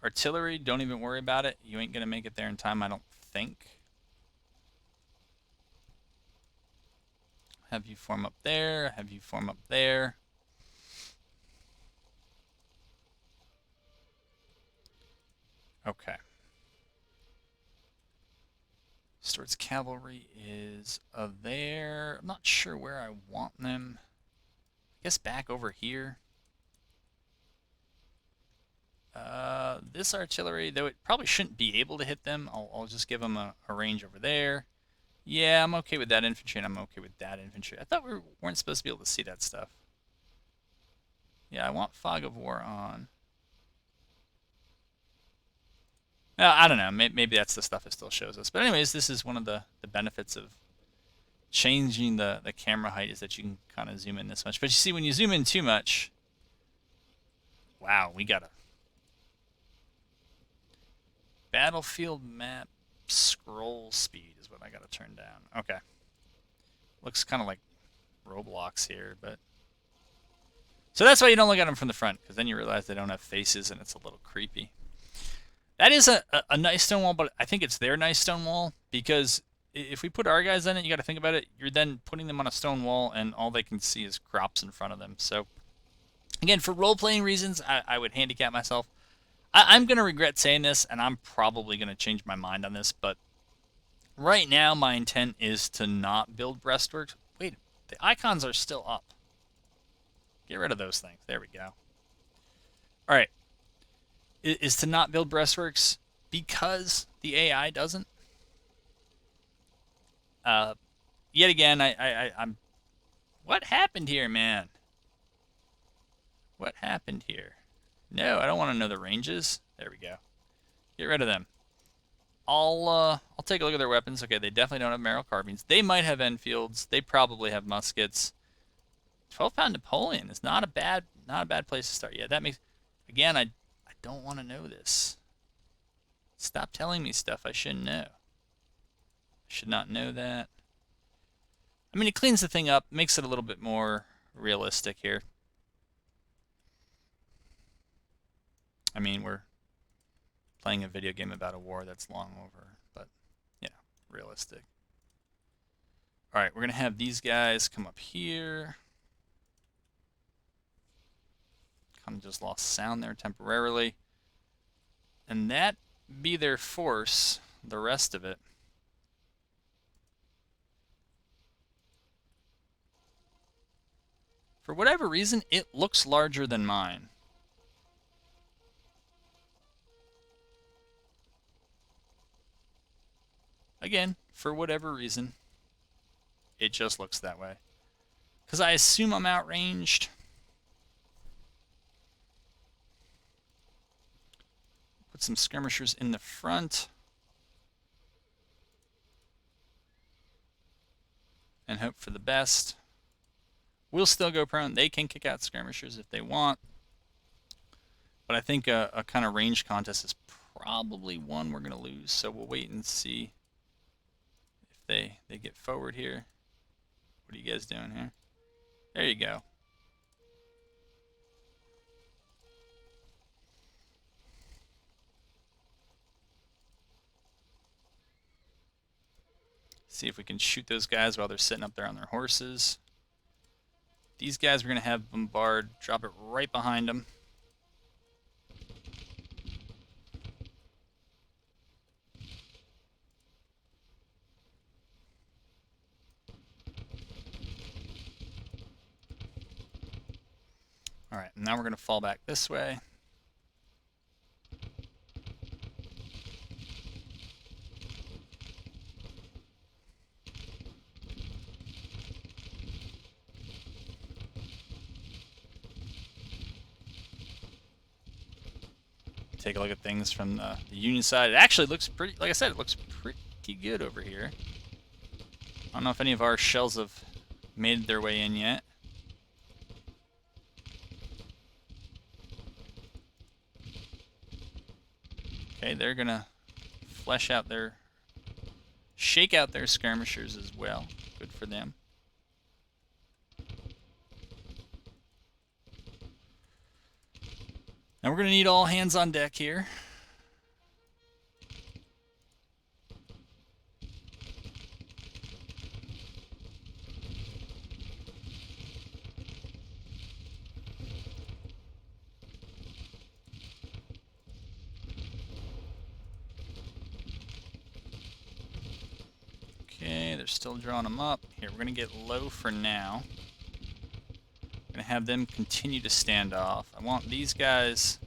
Artillery, don't even worry about it. You ain't gonna make it there in time, I don't think. Have you form up there. Have you form up there. Okay. Stuart's cavalry is there. I'm not sure where I want them. I guess back over here. This artillery, though it probably shouldn't be able to hit them, I'll just give them a range over there. Yeah, I'm okay with that infantry, and I'm okay with that infantry. I thought we weren't supposed to be able to see that stuff. Yeah, I want fog of war on. I don't know. Maybe that's the stuff it still shows us. But anyways, this is one of the benefits of changing the camera height, is that you can kind of zoom in this much. But you see, when you zoom in too much, wow, we got a battlefield map scroll speed is what I got to turn down. Okay. Looks kind of like Roblox here, but... So that's why you don't look at them from the front, because then you realize they don't have faces and it's a little creepy. That is a nice stone wall, but I think it's their nice stone wall, because if we put our guys in it, you got to think about it. You're then putting them on a stone wall, and all they can see is crops in front of them. So, again, for role-playing reasons, I would handicap myself. I'm going to regret saying this, and I'm probably going to change my mind on this, but right now my intent is to not build breastworks. Wait, the icons are still up. Get rid of those things. There we go. All right. Is to not build breastworks because the AI doesn't. Yet again, I'm... What happened here, man? What happened here? No, I don't want to know the ranges. There we go. Get rid of them. I'll take a look at their weapons. Okay, they definitely don't have Merrill carbines. They might have Enfields. They probably have muskets. 12-pound Napoleon is not a bad place to start. Yeah, that makes again I don't want to know this. Stop telling me stuff I shouldn't know. I should not know that. I mean, it cleans the thing up, makes it a little bit more realistic here. I mean, we're playing a video game about a war that's long over, but yeah, realistic. All right, we're going to have these guys come up here. Kind of just lost sound there temporarily. And that be their force, the rest of it. For whatever reason, it looks larger than mine. Again, for whatever reason, it just looks that way. Because I assume I'm outranged. Put some skirmishers in the front. And hope for the best. We'll still go prone. They can kick out skirmishers if they want. But I think a kind of range contest is probably one we're going to lose. So we'll wait and see if they get forward here. What are you guys doing here? There you go. See if we can shoot those guys while they're sitting up there on their horses. These guys we're going to have bombard, drop it right behind them. All right, now we're going to fall back this way. Take a look at things from the Union side. It actually looks pretty, like I said, it looks pretty good over here. I don't know if any of our shells have made their way in yet. Okay, they're gonna shake out their skirmishers as well. Good for them. Now we're going to need all hands on deck here. Okay, they're still drawing them up. Here, we're going to get low for now. I'm going to have them continue to stand off. I want these guys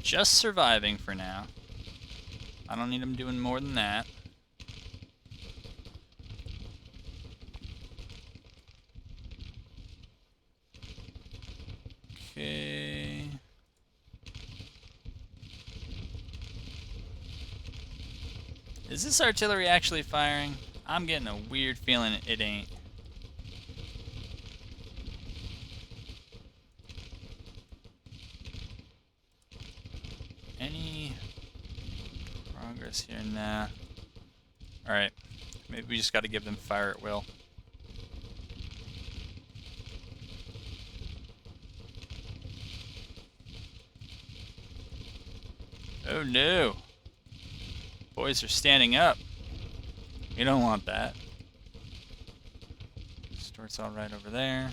just surviving for now. I don't need them doing more than that. Okay. Is this artillery actually firing? I'm getting a weird feeling it ain't. Any progress here? Nah. Alright. Maybe we just got to give them fire at will. Oh no! Boys are standing up. You don't want that. Starts all right over there.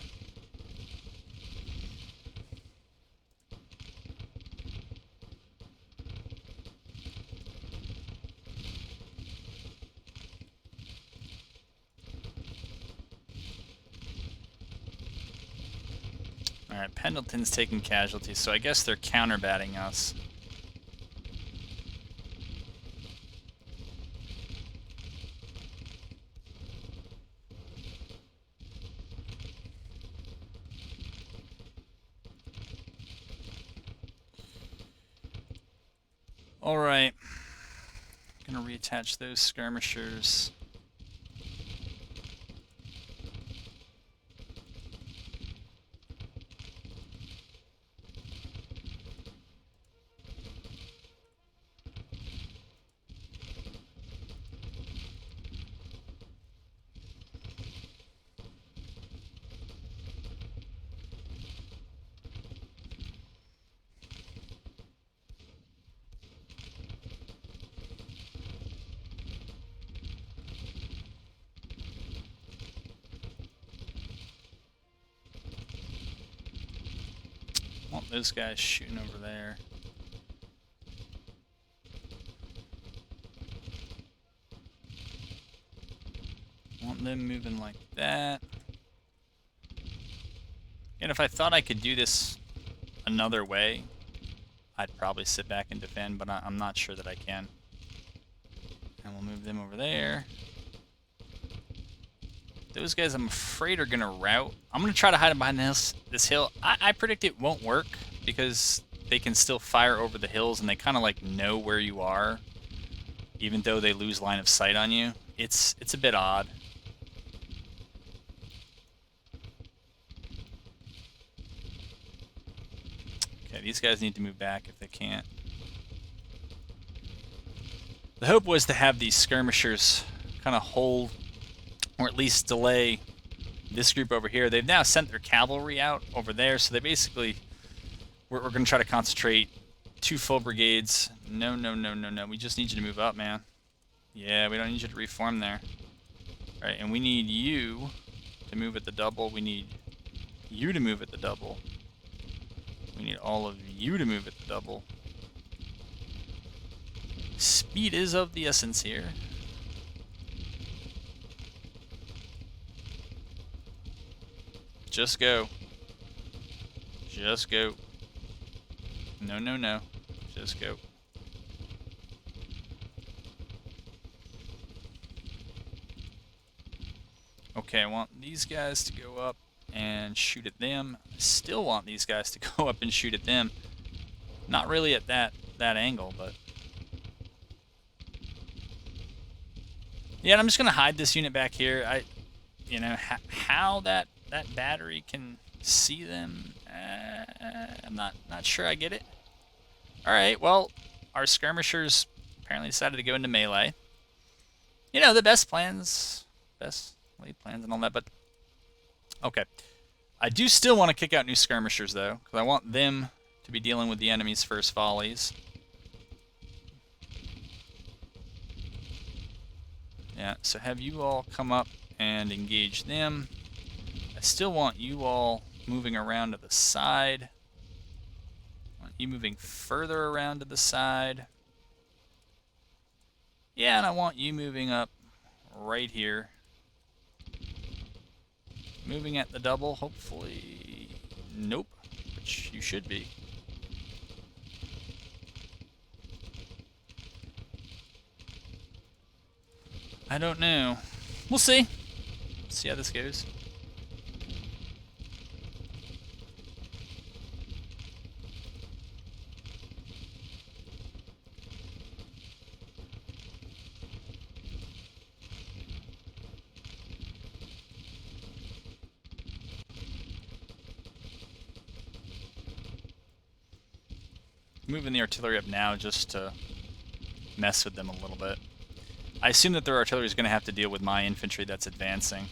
Alright, Pendleton's taking casualties, so I guess they're counterbatting us. Alright. Gonna reattach those skirmishers. Want those guys shooting over there. Want them moving like that. And if I thought I could do this another way, I'd probably sit back and defend, but I'm not sure that I can. And we'll move them over there. Those guys, I'm afraid, are going to rout. I'm going to try to hide them behind this hill. I predict it won't work because they can still fire over the hills and they kind of like know where you are, even though they lose line of sight on you. It's a bit odd. Okay, these guys need to move back if they can't. The hope was to have these skirmishers kind of hold, or at least delay, this group over here. They've now sent their cavalry out over there, so they basically, we're going to try to concentrate 2 full brigades. No, no, no, no, no. We just need you to move up, man. Yeah, we don't need you to reform there. All right, and we need you to move at the double. We need you to move at the double. We need all of you to move at the double. Speed is of the essence here. Just go. Just go. No, no, no. Just go. Okay, I want these guys to go up and shoot at them. I still want these guys to go up and shoot at them. Not really at that angle, but... Yeah, and I'm just going to hide this unit back here. You know, how that battery can see them, I'm not sure I get it. Alright, well, our skirmishers apparently decided to go into melee. You know, the best plans, best laid plans and all that, but... Okay. I do still want to kick out new skirmishers, though, because I want them to be dealing with the enemy's first volleys. Yeah, so have you all come up and engage them. I still want you all moving around to the side. I want you moving further around to the side. Yeah, and I want you moving up right here. Moving at the double, hopefully. Nope, which you should be. I don't know. We'll see. See how this goes. Moving the artillery up now just to mess with them a little bit. I assume that their artillery is going to have to deal with my infantry that's advancing.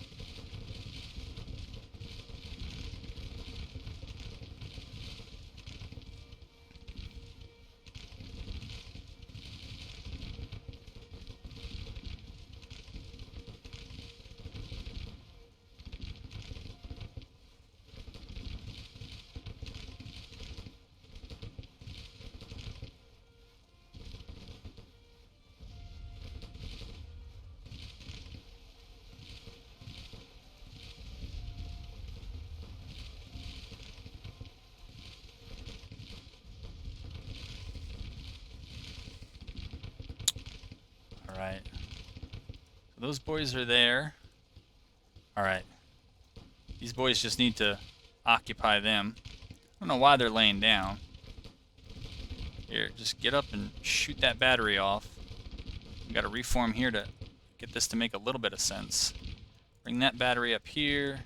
Alright. So those boys are there. Alright. These boys just need to occupy them. I don't know why they're laying down. Here, just get up and shoot that battery off. We got to reform here to get this to make a little bit of sense. Bring that battery up here.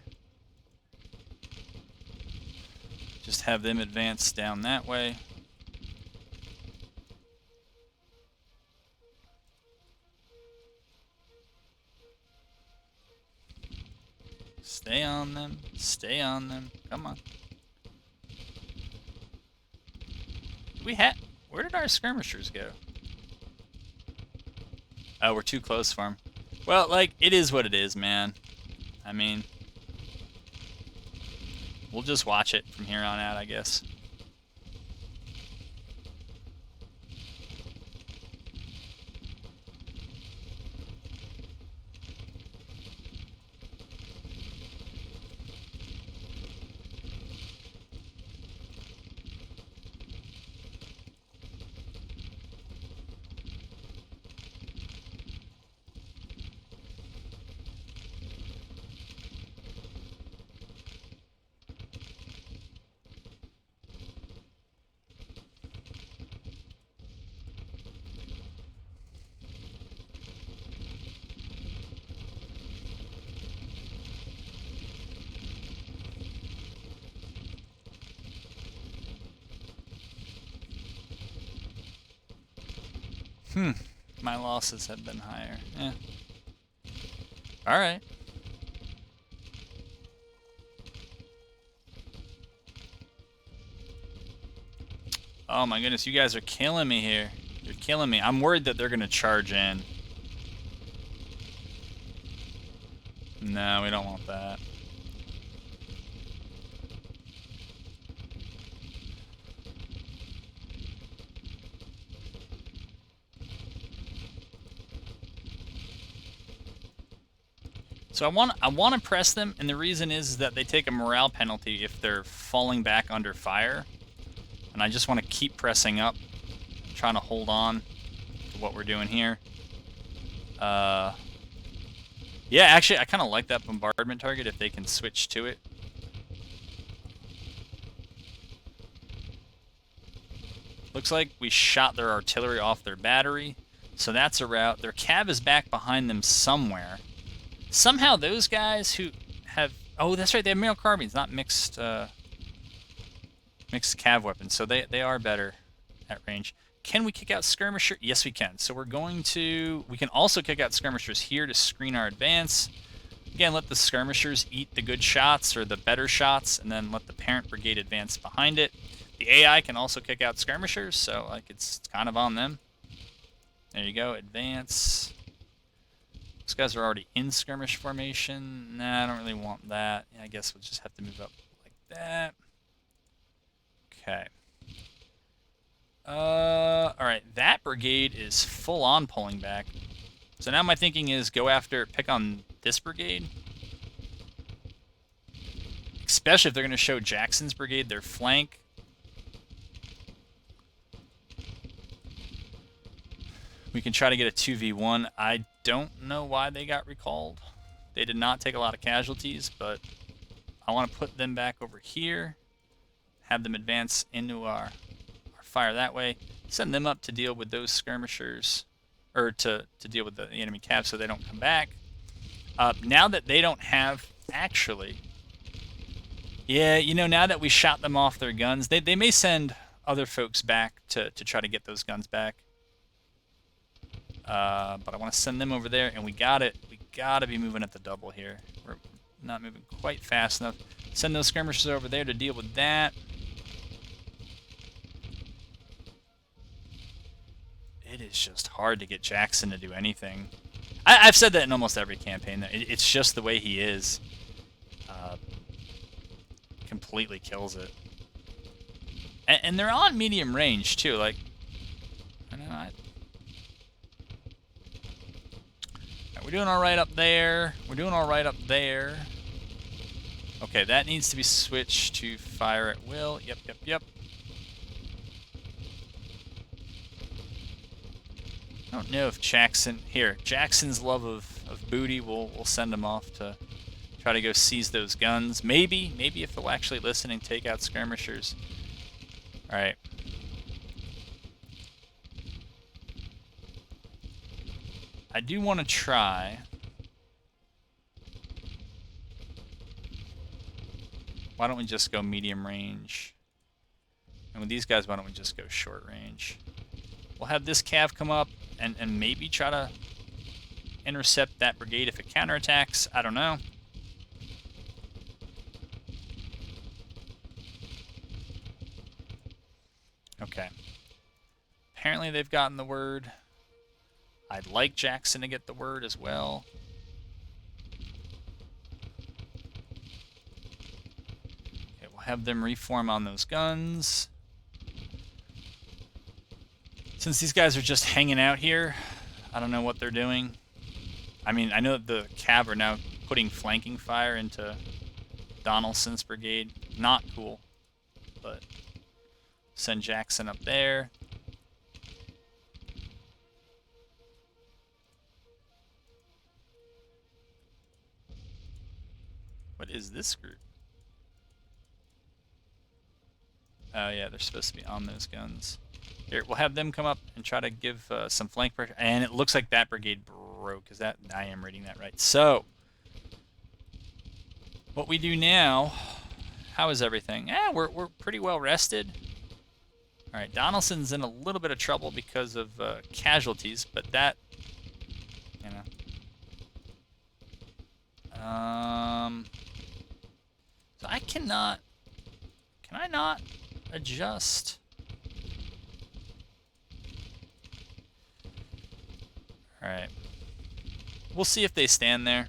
Just have them advance down that way. Stay on them. Stay on them. Come on. Where did our skirmishers go? Oh, we're too close for them. Well, like, it is what it is, man. I mean, we'll just watch it from here on out, I guess. My losses have been higher. Yeah. Alright. Oh my goodness, you guys are killing me here. You're killing me. I'm worried that they're going to charge in. No, we don't want that. So I want to press them, and the reason is that they take a morale penalty if they're falling back under fire. And I just want to keep pressing up, trying to hold on to what we're doing here. Yeah, actually, I kind of like that bombardment target if they can switch to it. Looks like we shot their artillery off their battery, so that's a route. Their cav is back behind them somewhere. Somehow those guys who have... Oh, that's right, they have mineral carbines, not mixed mixed cav weapons, so they are better at range. Can we kick out skirmisher? Yes, we can. So we're going to... We can also kick out skirmishers here to screen our advance. Again, let the skirmishers eat the good shots or the better shots, and then let the parent brigade advance behind it. The AI can also kick out skirmishers, so like it's kind of on them. There you go, advance. These guys are already in skirmish formation. Nah, I don't really want that. Yeah, I guess we'll just have to move up like that. Okay. Alright, that brigade is full on pulling back. So now my thinking is pick on this brigade. Especially if they're going to show Jackson's brigade their flank. We can try to get a 2v1. I don't know why they got recalled. They did not take a lot of casualties, but I want to put them back over here. Have them advance into our fire that way. Send them up to deal with those skirmishers, or to deal with the enemy cav so they don't come back. Now that they don't have... Actually... Yeah, you know, now that we shot them off their guns, they may send other folks back to try to get those guns back. But I want to send them over there, and we gotta be moving at the double here. We're not moving quite fast enough. Send those skirmishers over there to deal with that. It is just hard to get Jackson to do anything. I've said that in almost every campaign. It's just the way he is. Completely kills it. And they're on medium range too. Like, I don't know. We're doing all right up there. We're doing all right up there. Okay, that needs to be switched to fire at will. Yep. I don't know if Jackson's love of booty will send him off to try to go seize those guns. Maybe if they'll actually listen and take out skirmishers. All right. I do want to try. Why don't we just go medium range? And with these guys, why don't we just go short range? We'll have this cav come up and maybe try to intercept that brigade if it counterattacks. I don't know. Okay. Apparently they've gotten the word. I'd like Jackson to get the word as well. Okay, we'll have them reform on those guns. Since these guys are just hanging out here, I don't know what they're doing. I mean, I know that the cav are now putting flanking fire into Donaldson's brigade. Not cool, but send Jackson up there. What is this group? Oh yeah, they're supposed to be on those guns. Here, we'll have them come up and try to give some flank pressure. And it looks like that brigade broke. Is that? I am reading that right. So, what we do now? How is everything? We're pretty well rested. All right, Donaldson's in a little bit of trouble because of casualties, but that, you know. So I cannot. Can I not adjust? All right. We'll see if they stand there.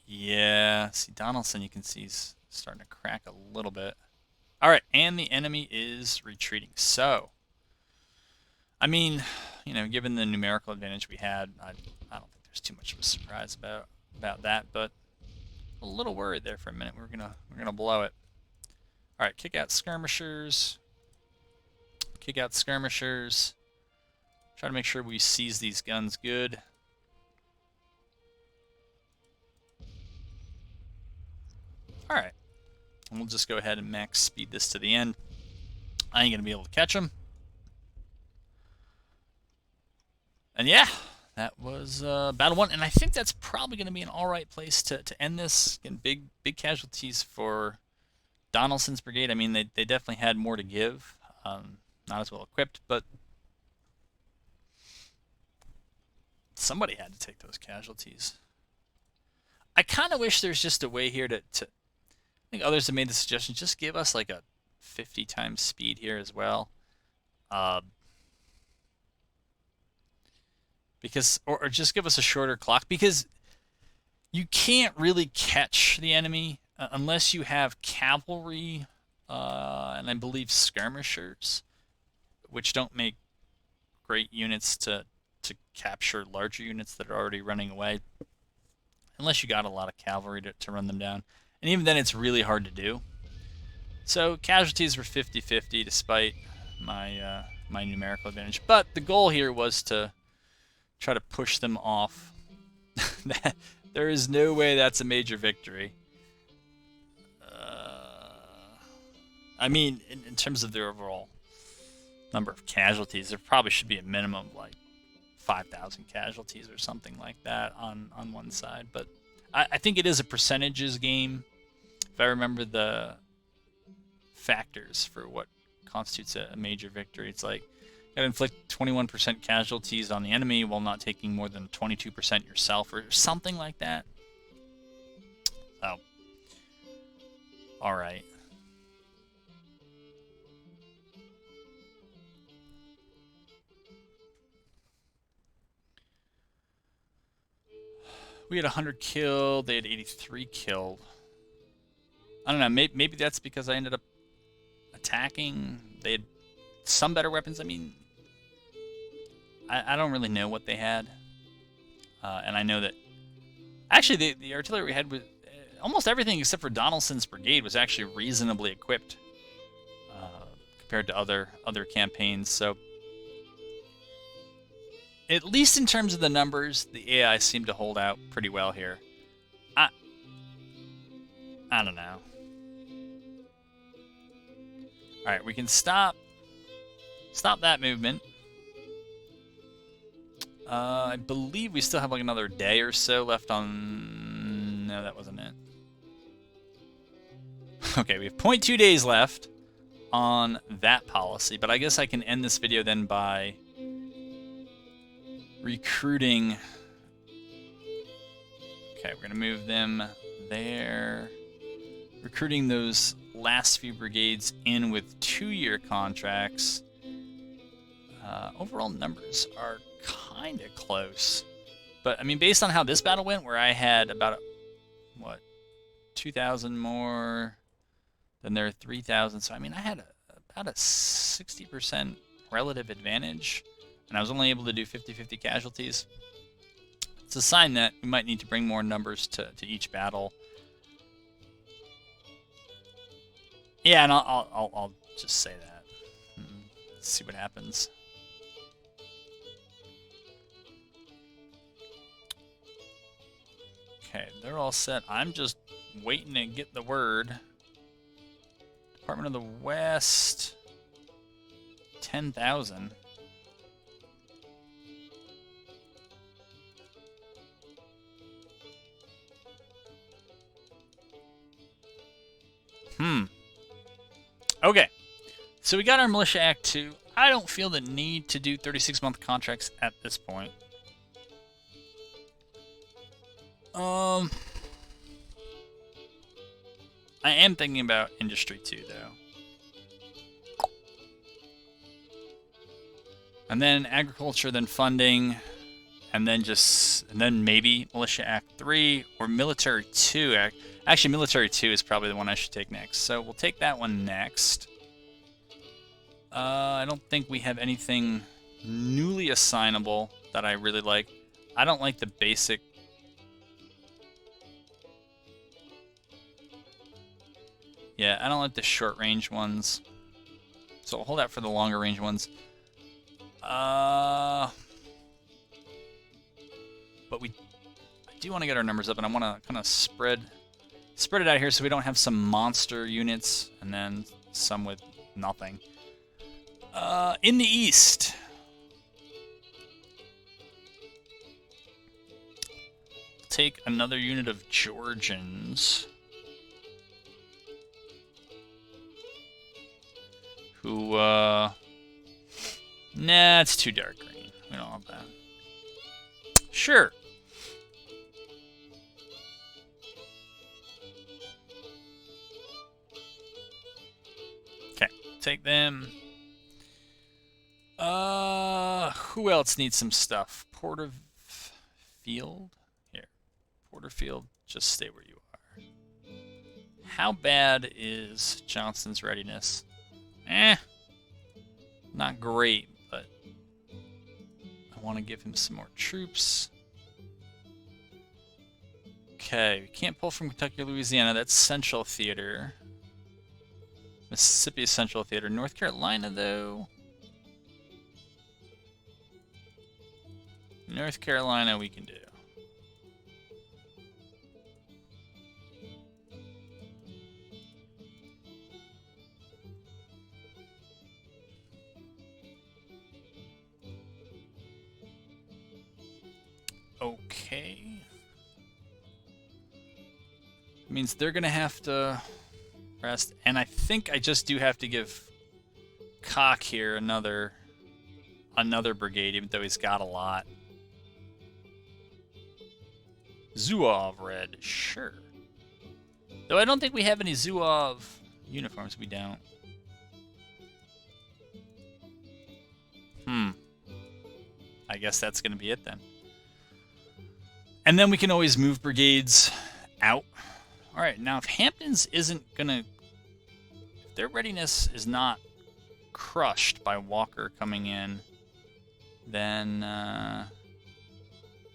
Yeah, see Donaldson, you can see he's starting to crack a little bit. All right, and the enemy is retreating. So, I mean, you know, given the numerical advantage we had, I don't think there's too much of a surprise about that, but a little worried there for a minute. We're gonna blow it. All right, kick out skirmishers. Kick out skirmishers. Try to make sure we seize these guns good. All right, and we'll just go ahead and max speed this to the end. I ain't gonna be able to catch them. And yeah, that was battle one, and I think that's probably gonna be an all right place to end this. Again, big casualties for Donaldson's brigade. I mean, they definitely had more to give. Not as well equipped, but somebody had to take those casualties. I kind of wish there's just a way here to I think others have made the suggestion, just give us like a 50 times speed here as well. Because, or just give us a shorter clock, because you can't really catch the enemy unless you have cavalry and I believe skirmishers, which don't make great units to capture larger units that are already running away, unless you got a lot of cavalry to run them down. And even then, it's really hard to do. So casualties were 50-50 despite my my numerical advantage. But the goal here was to try to push them off. There is no way that's a major victory. I mean, in terms of their overall number of casualties, there probably should be a minimum of like 5,000 casualties or something like that on one side. But I think it is a percentages game. If I remember the factors for what constitutes a major victory, it's like you gotta inflict 21% casualties on the enemy while not taking more than 22% yourself, or something like that. So, all right. We had 100 killed. They had 83 killed. I don't know. Maybe that's because I ended up attacking. They had some better weapons. I mean, I don't really know what they had. And I know that actually the artillery we had was almost everything except for Donaldson's brigade was actually reasonably equipped compared to other campaigns. So at least in terms of the numbers, the AI seemed to hold out pretty well here. I don't know. All right, we can stop that movement. I believe we still have like another day or so left on... No, that wasn't it. Okay, we have 0.2 days left on that policy, but I guess I can end this video then by recruiting. Okay, we're going to move them there. Recruiting those last few brigades in with 2-year contracts. Overall numbers are kind of close. But, I mean, based on how this battle went, where I had about, 2,000 more than their 3,000. So, I mean, I had about a 60% relative advantage, and I was only able to do 50-50 casualties. It's a sign that we might need to bring more numbers to each battle. Yeah, and I'll just say that. See what happens. Okay, they're all set. I'm just waiting to get the word. Department of the West, 10,000. Okay, so we got our Militia Act 2. I don't feel the need to do 36-month contracts at this point. I am thinking about Industry 2, though. And then Agriculture, then Funding, and then maybe Militia Act 3 or Military 2 Act. Actually, Military 2 is probably the one I should take next. So we'll take that one next. I don't think we have anything newly assignable that I really like. I don't like the basic... Yeah, I don't like the short-range ones. So we'll hold out for the longer-range ones. But I do want to get our numbers up, and I want to kind of spread it out here so we don't have some monster units and then some with nothing. In the east, take another unit of Georgians who, nah, it's too dark green. We don't want that. Sure. Okay, take them. Who else needs some stuff? Porterfield? Here. Porterfield, just stay where you are. How bad is Johnston's readiness? Not great, but I want to give him some more troops. Okay, we can't pull from Kentucky or Louisiana. That's Central Theater. Mississippi is Central Theater. North Carolina, though. North Carolina we can do. Okay. Means they're gonna have to rest, and I think I just do have to give Cock here another brigade, even though he's got a lot. Zouave red, sure. Though I don't think we have any Zouave uniforms. We don't. I guess that's going to be it then. And then we can always move brigades out. All right, now if Hampton's isn't going to... If their readiness is not crushed by Walker coming in, then...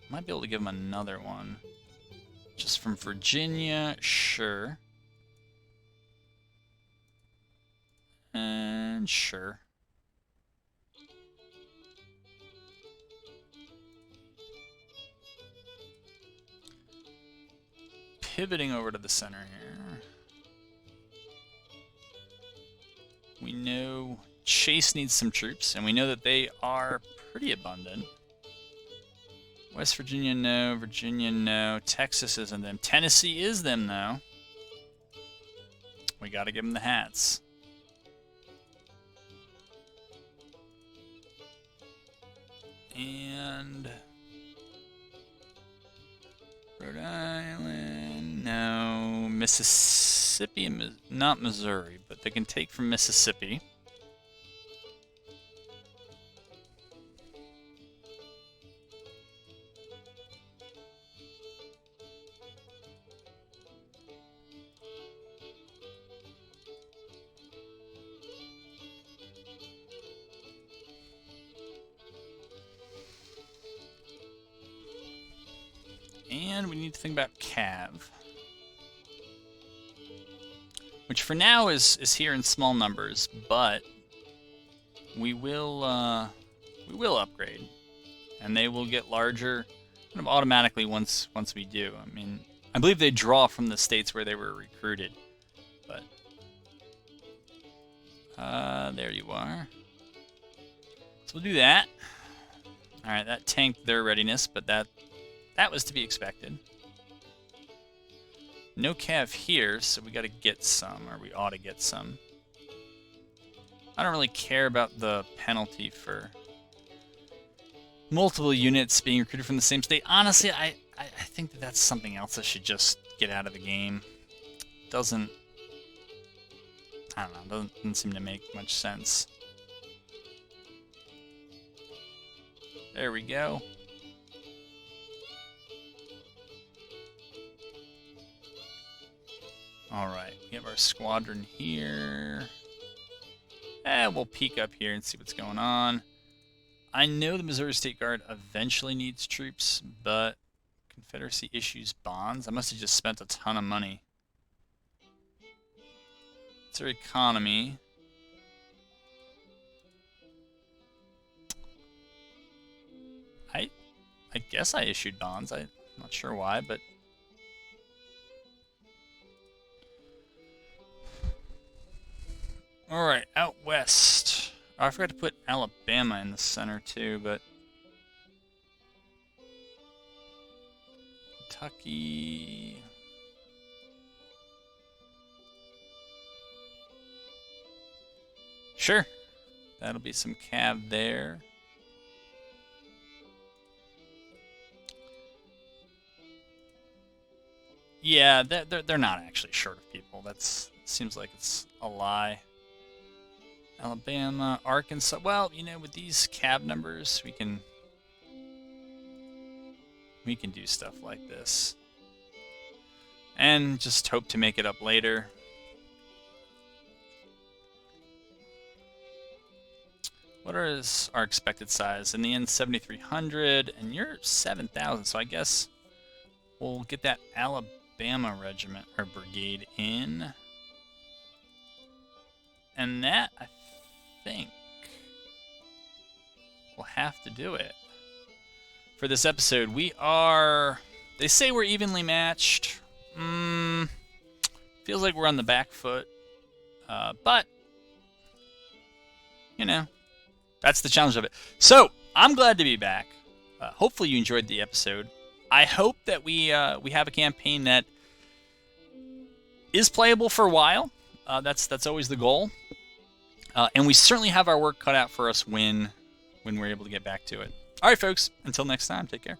might be able to give him another one. Just from Virginia, sure. And sure. Pivoting over to the center here. We know Chase needs some troops, and we know that they are pretty abundant. West Virginia, no. Virginia, no. Texas isn't them. Tennessee is them, though. We gotta give them the hats. And Rhode Island, no. Mississippi, not Missouri, but they can take from Mississippi. And we need to think about Cav, which for now is here in small numbers, but we will upgrade, and they will get larger kind of automatically once we do. I mean, I believe they draw from the states where they were recruited, but there you are. So we'll do that. All right, that tanked their readiness, but that was to be expected. No Cav here, so we got to get some, or we ought to get some. I don't really care about the penalty for multiple units being recruited from the same state. Honestly, I think that that's something else that should just get out of the game. Doesn't, I don't know, doesn't seem to make much sense. There we go. Alright, we have our squadron here. We'll peek up here and see what's going on. I know the Missouri State Guard eventually needs troops, but Confederacy issues bonds. I must have just spent a ton of money. It's their economy. I guess I issued bonds. I'm not sure why, but alright, out west. Oh, I forgot to put Alabama in the center too, but Kentucky. Sure. That'll be some Cav there. Yeah, they're not actually short of people. Seems like it's a lie. Alabama, Arkansas. Well, you know, with these Cav numbers, we can do stuff like this, and just hope to make it up later. What is our expected size? In the end, 7,300, and you're 7,000. So I guess we'll get that Alabama regiment or brigade in, and that I think we'll have to do it for this episode. They say we're evenly matched. Feels like we're on the back foot, but you know, that's the challenge of it. So I'm glad to be back. Hopefully you enjoyed the episode. I hope that we have a campaign that is playable for a while. That's always the goal. And we certainly have our work cut out for us when we're able to get back to it. All right, folks. Until next time, take care.